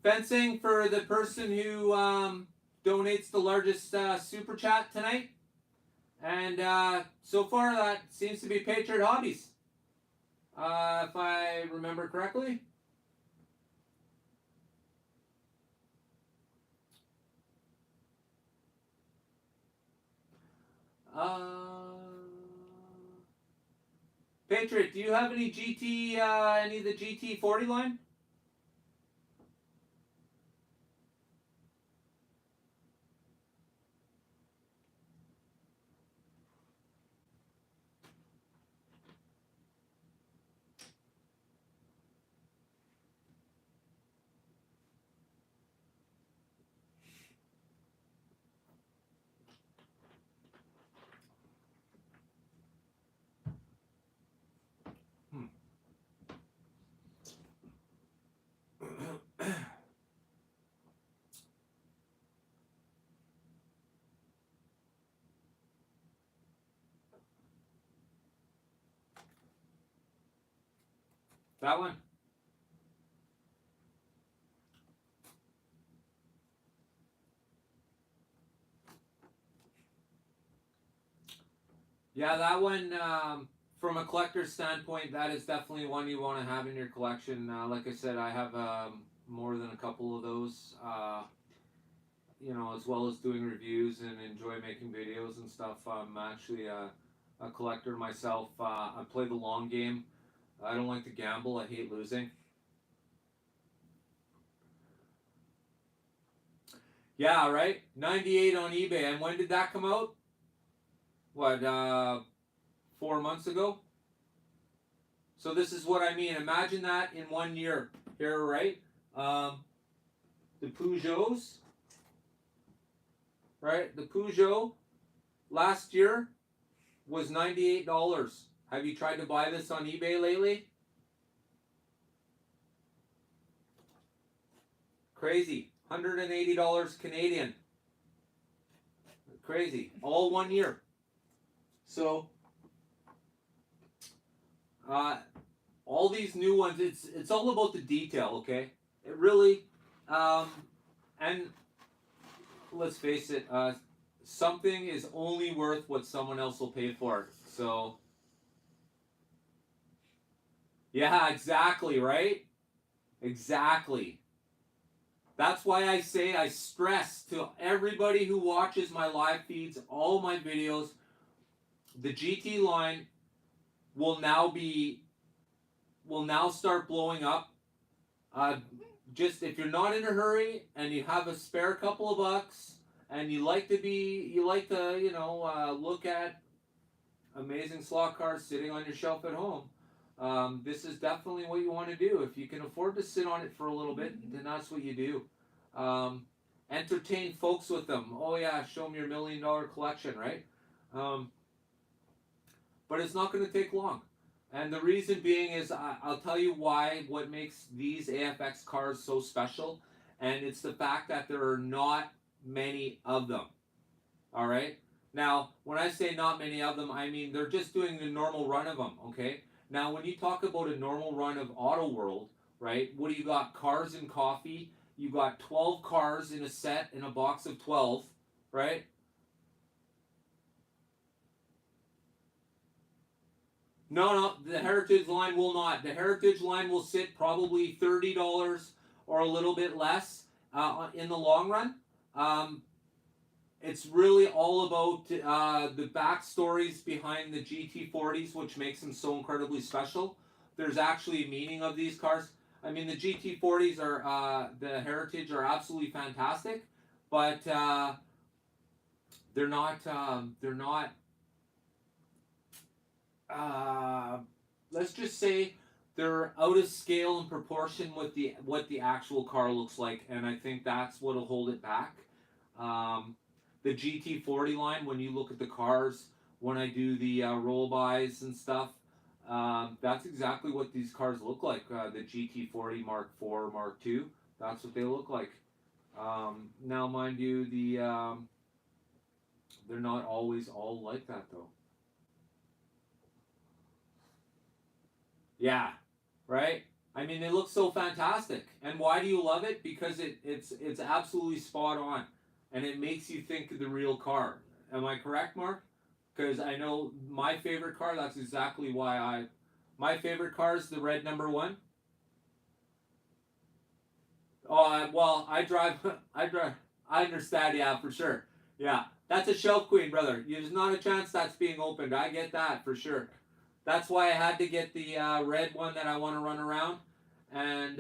fencing for the person who donates the largest super chat tonight, and so far that seems to be Patriot Hobbies, if I remember correctly. Patriot, do you have any GT, any of the GT40 line? That one? Yeah, that one, from a collector's standpoint, that is definitely one you want to have in your collection. Like I said, I have more than a couple of those, as well as doing reviews and enjoy making videos and stuff. I'm actually a collector myself. I play the long game. I don't like to gamble. I hate losing. Yeah, right? 98 on eBay. And when did that come out? What, 4 months ago? So this is what I mean. Imagine that in 1 year. Here, right? The Peugeots, right? The Peugeot last year was $98. Have you tried to buy this on eBay lately? Crazy. $180 Canadian. Crazy. All 1 year. So, all these new ones, it's all about the detail, okay? It really, and let's face it, something is only worth what someone else will pay for it. So, yeah, exactly, right? Exactly. That's why I stress to everybody who watches my live feeds, all my videos, the GT line will now start blowing up. Just if you're not in a hurry and you have a spare couple of bucks and you like to look at amazing slot cars sitting on your shelf at home, this is definitely what you want to do. If you can afford to sit on it for a little bit, then that's what you do. Entertain folks with them. Oh yeah, show them your $1 million collection, right? But it's not going to take long. And the reason being is I'll tell you what makes these AFX cars so special, and it's the fact that there are not many of them. All right. Now, when I say not many of them, I mean they're just doing the normal run of them. Okay. Now, when you talk about a normal run of Auto World, right? What do you got? Cars and coffee. You got 12 cars in a set in a box of 12, right? No, the Heritage line will not. The Heritage line will sit probably $30 or a little bit less in the long run. It's really all about the backstories behind the GT40s, which makes them so incredibly special. There's actually a meaning of these cars. I mean, the GT40s the Heritage are absolutely fantastic, but they're not. Let's just say they're out of scale in proportion with what the actual car looks like, and I think that's what'll hold it back. the GT40 line. When you look at the cars, when I do the roll bys and stuff, that's exactly what these cars look like. The GT40 Mark IV, Mark II, that's what they look like. Now, mind you, they're not always all like that, though. Yeah, right? I mean, they look so fantastic. And why do you love it? Because it's absolutely spot on, and it makes you think of the real car. Am I correct, Mark? Because I know my favorite car. That's exactly why my favorite car is the red number one. Oh, well, I drive. I drive. I understand. Yeah, for sure. Yeah, that's a shelf queen, brother. There's not a chance that's being opened. I get that for sure. That's why I had to get the red one that I want to run around and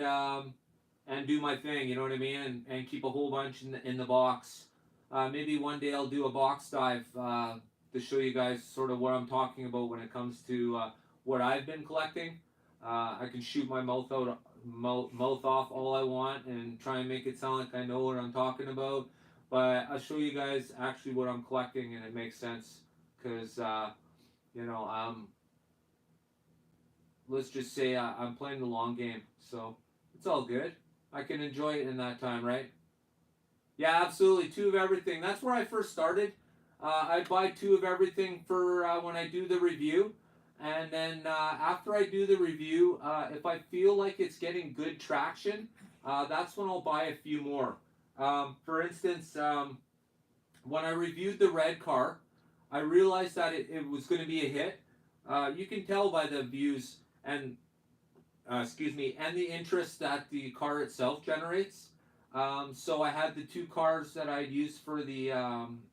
do my thing. You know what I mean? And keep a whole bunch in the box. Maybe one day I'll do a box dive to show you guys sort of what I'm talking about when it comes to what I've been collecting. I can shoot my mouth off all I want and try and make it sound like I know what I'm talking about. But I'll show you guys actually what I'm collecting, and it makes sense because you know let's just say I'm playing the long game, so it's all good. I can enjoy it in that time, right? Yeah, absolutely. Two of everything. That's where I first started. I buy two of everything for when I do the review. And then after I do the review, if I feel like it's getting good traction, that's when I'll buy a few more. For instance, when I reviewed the red car, I realized that it was going to be a hit. You can tell by the views and and the interest that the car itself generates. So I had the two cars that I'd used for the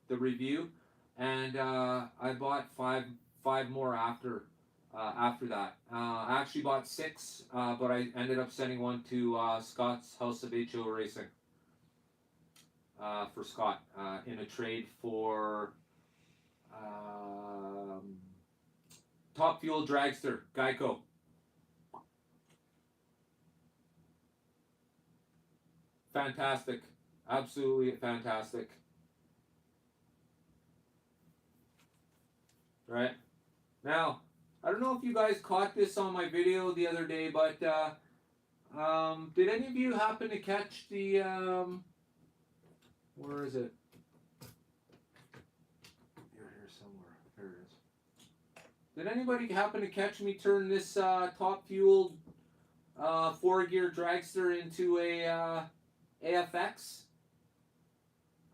review, and I bought five more after that. I actually bought six, but I ended up sending one to Scott's House of HO Racing for Scott in a trade for Top Fuel Dragster Geico. Fantastic. Absolutely fantastic. Right? Now, I don't know if you guys caught this on my video the other day, but did any of you happen to catch the, where is it? Here somewhere. Here it is. Did anybody happen to catch me turn this top fueled 4-gear dragster into a AFX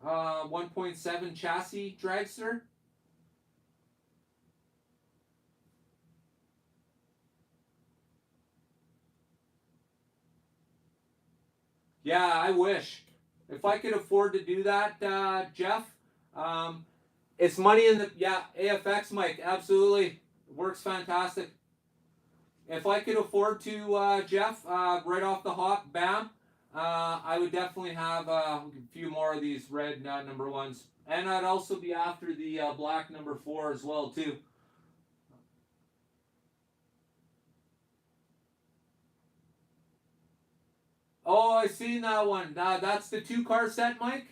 1.7 chassis dragster? Yeah, I wish. If I could afford to do that, Jeff, it's money in the AFX, Mike. Absolutely, works fantastic. If I could afford to, Jeff, right off the hop, bam, I would definitely have a few more of these red number ones, and I'd also be after the black number 4 as well too. Oh, I seen that one. That's the 2-car set, Mike.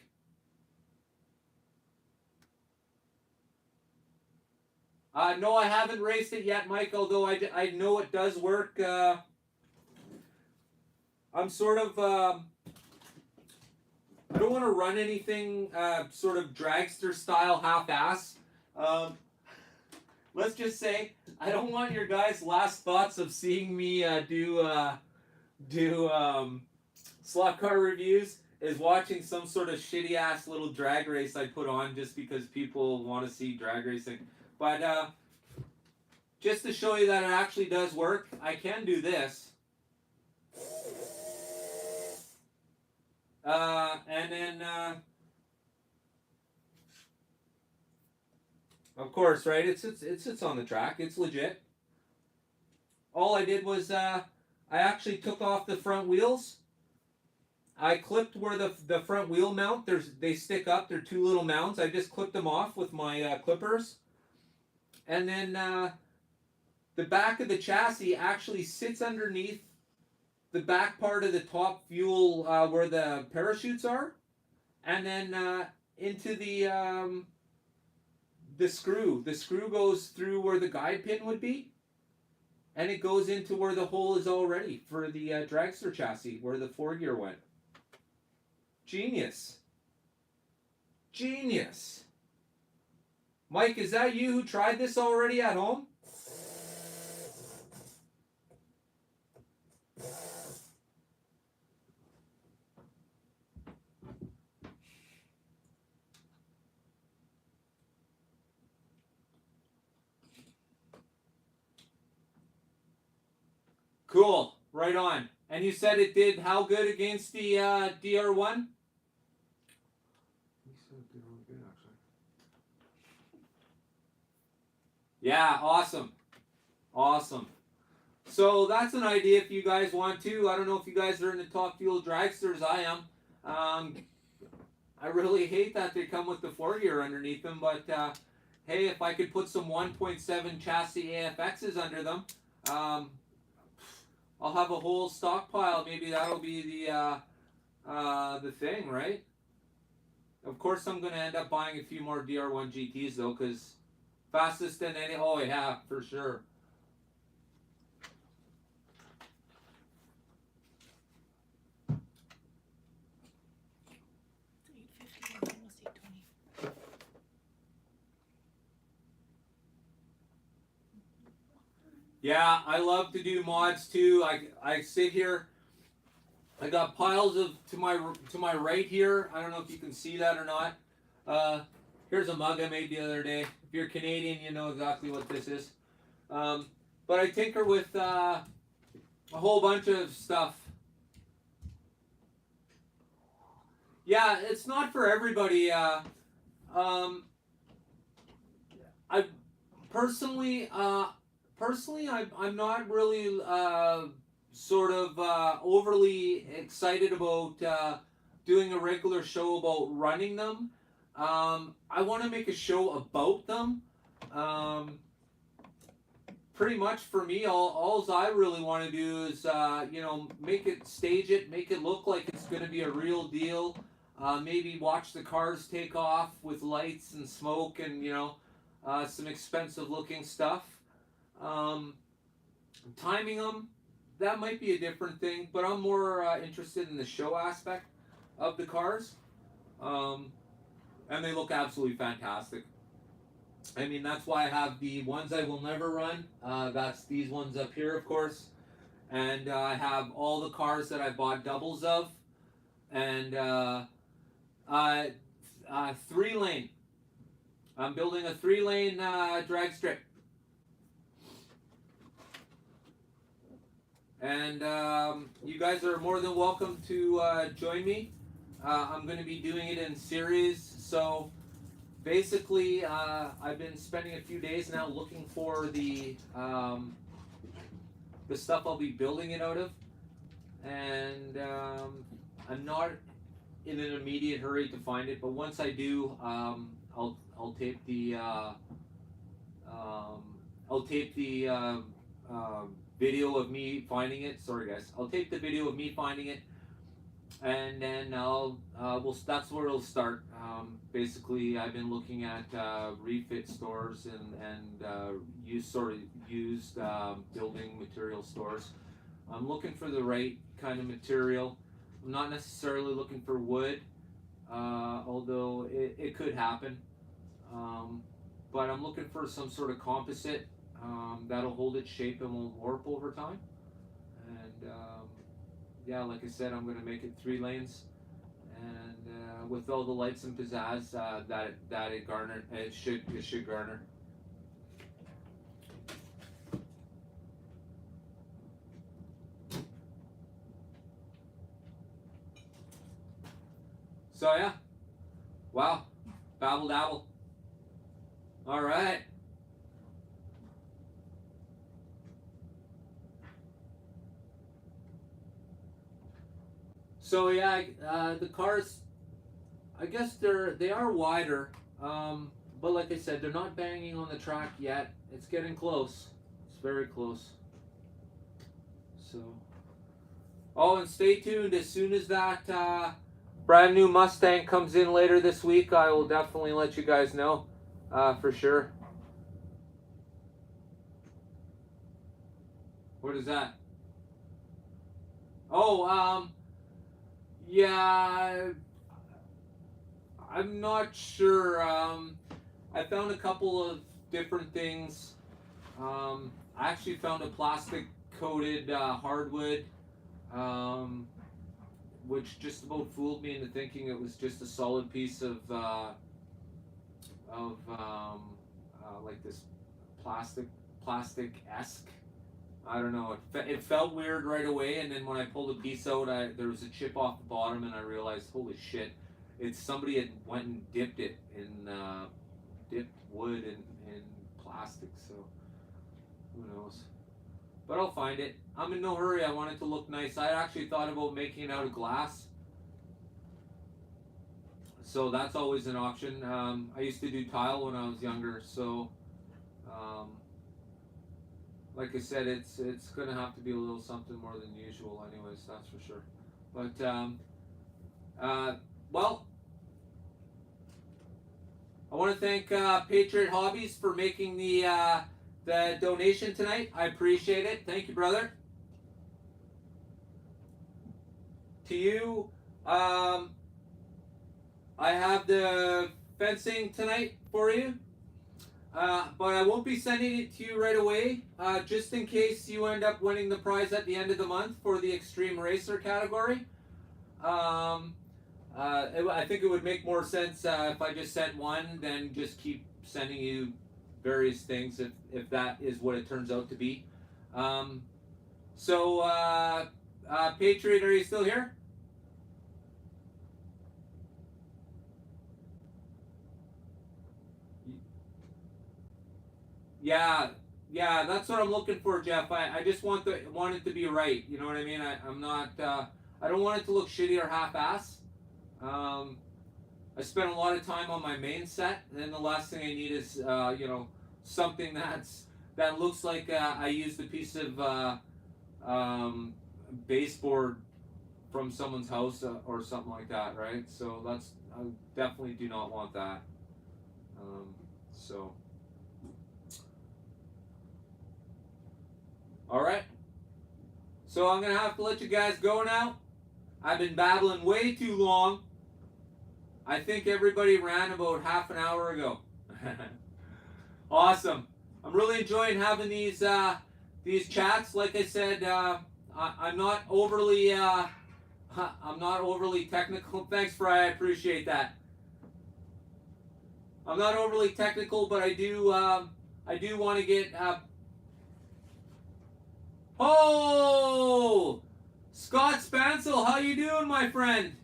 No, I haven't raced it yet, Mike. Although I know it does work. I'm sort of. I don't want to run anything sort of dragster style half-ass. Let's just say I don't want your guys' last thoughts of seeing me do slot car reviews is watching some sort of shitty ass little drag race I put on just because people want to see drag racing. But just to show you that it actually does work, I can do this. And then, of course, right? It sits on the track. It's legit. All I did was I actually took off the front wheels. I clipped where the front wheel mount. They stick up. They're 2 little mounts. I just clipped them off with my clippers. And then the back of the chassis actually sits underneath the back part of the top fuel where the parachutes are. And then into the screw. The screw goes through where the guide pin would be, and it goes into where the hole is already for the dragster chassis, where the 4-gear went. Genius. Genius. Mike, is that you who tried this already at home? Cool. Right on. And you said it did how good against the DR1? He said it did really good, actually. Yeah, awesome. Awesome. So that's an idea if you guys want to. I don't know if you guys are into top fuel dragsters. I am. I really hate that they come with the 4-gear underneath them, but hey, if I could put some 1.7 chassis AFXs under them, I'll have a whole stockpile. Maybe that'll be the thing, right? Of course, I'm going to end up buying a few more DR1 GTs though, because fastest than any. Oh yeah, for sure. It's 8:50, almost 8:20. Yeah, I love to do mods too. I sit here. I got piles of to my right here. I don't know if you can see that or not. Here's a mug I made the other day. If you're Canadian, you know exactly what this is. But I tinker with a whole bunch of stuff. Yeah, it's not for everybody. I personally, I'm not really sort of overly excited about doing a regular show about running them. I want to make a show about them. Pretty much for me, all I really want to do is make it, stage it, make it look like it's going to be a real deal. Maybe watch the cars take off with lights and smoke and some expensive looking stuff. Timing them, that might be a different thing, but I'm more interested in the show aspect of the cars. And they look absolutely fantastic. I mean, that's why I have the ones I will never run. That's these ones up here, of course. And I have all the cars that I bought doubles of. And 3-lane. I'm building a 3-lane drag strip. And you guys are more than welcome to join me. I'm going to be doing it in series. So basically, I've been spending a few days now looking for the stuff I'll be building it out of. And I'm not in an immediate hurry to find it, but once I do, I'll tape the video of me finding it. Sorry guys, I'll tape the video of me finding it, and then that's where it'll start. Basically, I've been looking at refit stores and used building material stores. I'm looking for the right kind of material. I'm not necessarily looking for wood, although it could happen. But I'm looking for some sort of composite that'll hold its shape and won't warp over time. And yeah, like I said, I'm going to make it 3 lanes, and with all the lights and pizzazz that it should garner. So yeah, wow, babble dabble. All right. So yeah, the cars, I guess they are wider, but like I said, they're not banging on the track yet. It's getting close. It's very close. So, oh, and stay tuned. As soon as that brand new Mustang comes in later this week, I will definitely let you guys know for sure. What is that? Oh, yeah, I'm not sure. I found a couple of different things. I actually found a plastic coated hardwood, which just about fooled me into thinking it was just a solid piece of like this plastic-esque. I don't know. It felt weird right away, and then when I pulled a piece out, there was a chip off the bottom, and I realized, holy shit, it's somebody had went and dipped it in dipped wood in plastic. So who knows? But I'll find it. I'm in no hurry. I want it to look nice. I actually thought about making it out of glass, so that's always an option. I used to do tile when I was younger, so. Like I said, it's gonna have to be a little something more than usual, anyways. That's for sure. But well, I want to thank Patriot Hobbies for making the donation tonight. I appreciate it. Thank you, brother. To you, I have the fencing tonight for you. But I won't be sending it to you right away, just in case you end up winning the prize at the end of the month for the Extreme Racer category. I think it would make more sense if I just sent one than just keep sending you various things if that is what it turns out to be. Patriot, are you still here? Yeah, that's what I'm looking for, Jeff. I just want it to be right. You know what I mean? I'm not. I don't want it to look shitty or half-ass. I spent a lot of time on my main set, and then the last thing I need is something that looks like I used a piece of baseboard from someone's house or something like that, right? So I definitely do not want that. So. Alright, so I'm going to have to let you guys go now. I've been babbling way too long. I think everybody ran about half an hour ago. Awesome. I'm really enjoying having these chats. Like I said, I'm not overly technical. Thanks, Fry. I appreciate that. I'm not overly technical, but I do want to get. Oh, Scott Spancel, how you doing, my friend?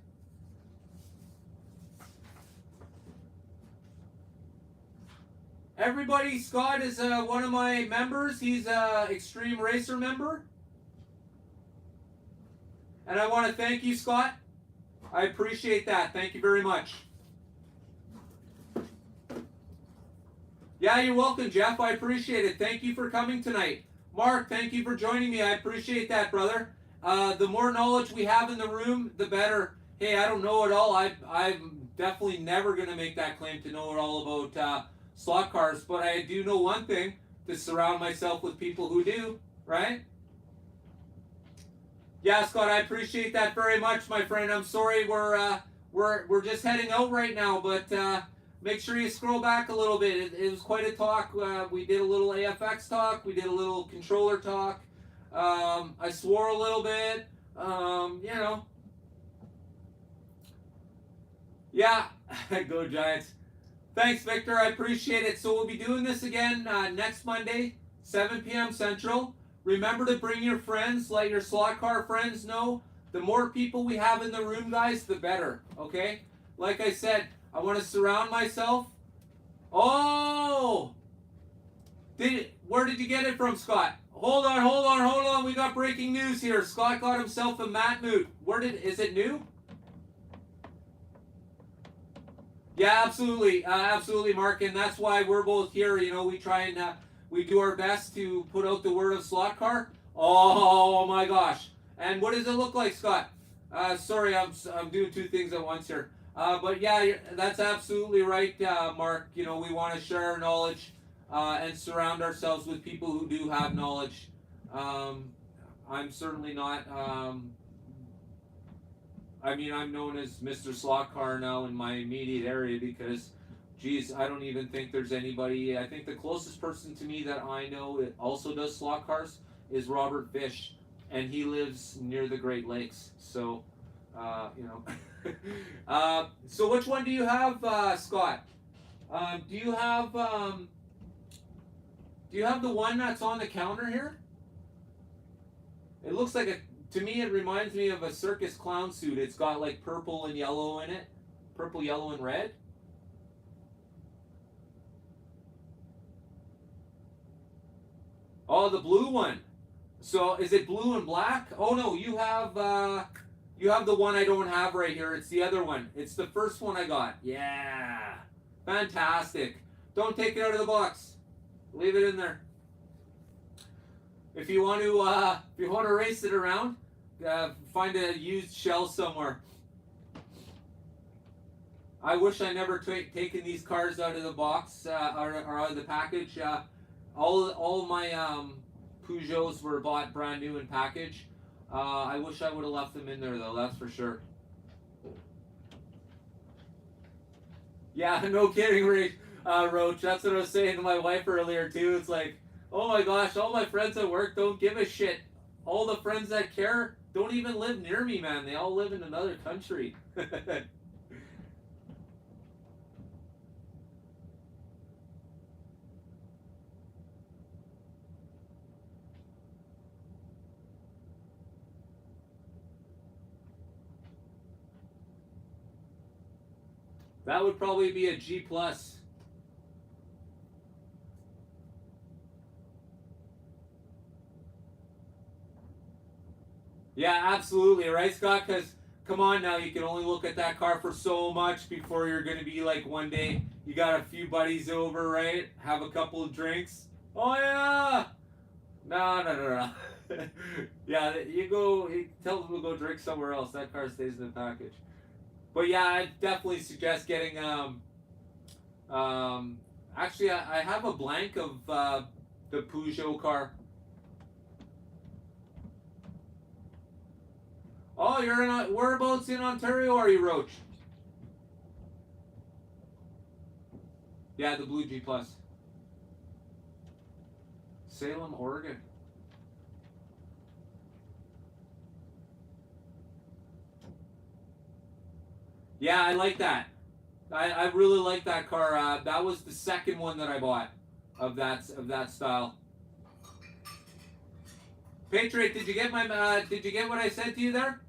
Everybody, Scott is one of my members. He's an Extreme Racer member. And I want to thank you, Scott. I appreciate that. Thank you very much. Yeah, you're welcome, Jeff. I appreciate it. Thank you for coming tonight. Mark, thank you for joining me. I appreciate that, brother. The more knowledge we have in the room, the better. Hey, I don't know it all. I'm definitely never going to make that claim to know it all about slot cars, but I do know one thing, to surround myself with people who do, right? Yeah, Scott, I appreciate that very much, my friend. I'm sorry we're just heading out right now, but make sure you scroll back a little bit. It was quite a talk. We did a little AFX talk. We did a little controller talk. I swore a little bit. Yeah, go Giants. Thanks, Victor. I appreciate it. So we'll be doing this again next Monday, 7 p.m. Central. Remember to bring your friends. Let your slot car friends know. The more people we have in the room, guys, the better. Okay? Like I said, I want to surround myself. Oh! Where did you get it from, Scott? Hold on. We got breaking news here. Scott got himself a Matmut. Is it new? Yeah, absolutely, Mark, and that's why we're both here. You know, we try and we do our best to put out the word of slot car. Oh my gosh! And what does it look like, Scott? Sorry, I'm doing two things at once here. But yeah, that's absolutely right, Mark. You know, we want to share our knowledge and surround ourselves with people who do have knowledge. Um, I'm certainly not. I mean, I'm known as Mr. Slot Car now in my immediate area because, geez, I don't even think there's anybody. I think the closest person to me that I know that also does slot cars is Robert Fish, and he lives near the Great Lakes. So, you know. So which one do you have, Scott? Do you have the one that's on the counter here? It looks like a. To me, it reminds me of a circus clown suit. It's got like purple and yellow in it, purple, yellow, and red. Oh, the blue one. So is it blue and black? Oh no, you have the one I don't have right here. It's the other one. It's the first one I got. Yeah, fantastic. Don't take it out of the box. Leave it in there. If you want to race it around, find a used shell somewhere. I wish I never taken these cars out of the box or out of the package. All my Peugeots were bought brand new in package. I wish I would have left them in there though. That's for sure. Yeah, no kidding, Roach. That's what I was saying to my wife earlier too. It's like, oh my gosh, all my friends at work don't give a shit. All the friends that care don't even live near me, man. They all live in another country. That would probably be a G plus. Yeah, absolutely, right, Scott? Because come on now, you can only look at that car for so much before you're going to be like one day you got a few buddies over, right? Have a couple of drinks. Oh yeah. No. Yeah, you tell them to go drink somewhere else. That car stays in the package. But yeah, I definitely suggest getting actually I have a blank of the Peugeot car. Oh, you're in whereabouts in Ontario are you, Roach? Yeah, the blue G plus. Salem, Oregon. Yeah, I like that. I really like that car. That was the second one that I bought of that style. Patriot, did you get what I said to you there?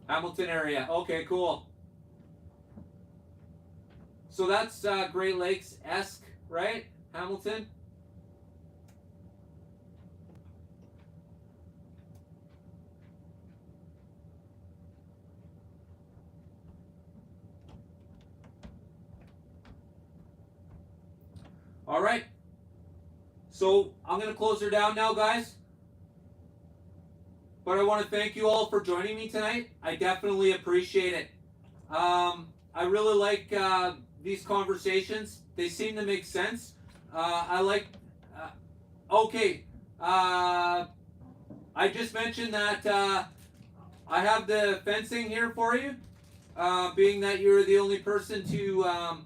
Hamilton area. Okay, cool. So that's Great Lakes-esque, right? Hamilton. All right. So I'm going to close her down now, guys. But I want to thank you all for joining me tonight. I definitely appreciate it. I really like these conversations. They seem to make sense. I like. Okay. I just mentioned that I have the fencing here for you. Being that you're the only person to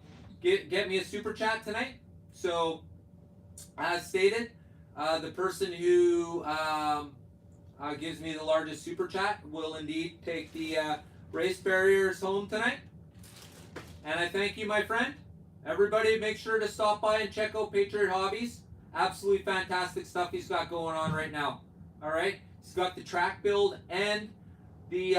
get me a super chat tonight. So, as stated, the person who gives me the largest super chat will indeed take the race barriers home tonight. And I thank you, my friend. Everybody, make sure to stop by and check out Patriot Hobbies. Absolutely fantastic stuff he's got going on right now. All right, he's got the track build and the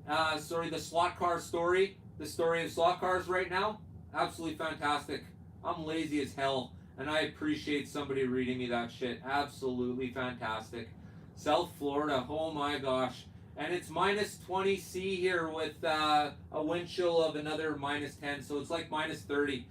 the slot car story. The story of slot cars right now. Absolutely fantastic. I'm lazy as hell, and I appreciate somebody reading me that shit. Absolutely fantastic. South Florida, oh my gosh. And it's minus 20 C here with a wind chill of another minus 10, so it's like minus 30.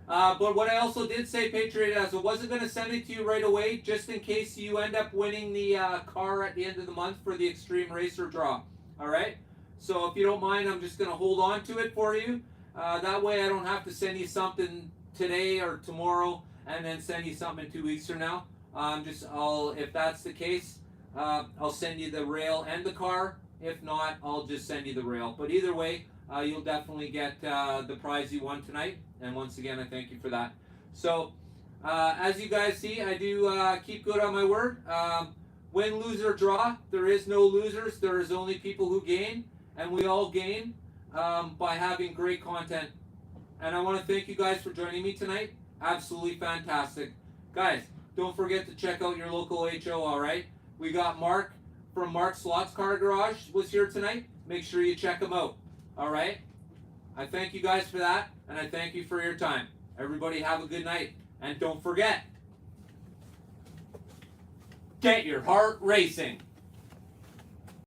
But what I also did say, Patriot, is I wasn't going to send it to you right away, just in case you end up winning the car at the end of the month for the Extreme Racer draw. All right. So if you don't mind, I'm just going to hold on to it for you. That way, I don't have to send you something today or tomorrow, and then send you something 2 weeks from now. If that's the case, I'll send you the rail and the car. If not, I'll just send you the rail. But either way, you'll definitely get the prize you won tonight. And once again, I thank you for that. So, as you guys see, I do keep good on my word. Win, lose, or draw, there is no losers. There is only people who gain. And we all gain by having great content. And I want to thank you guys for joining me tonight. Absolutely fantastic. Guys, don't forget to check out your local HO, alright? We got Mark from Mark's Slots Car Garage was here tonight. Make sure you check him out, alright? I thank you guys for that, and I thank you for your time. Everybody have a good night. And don't forget, get your heart racing.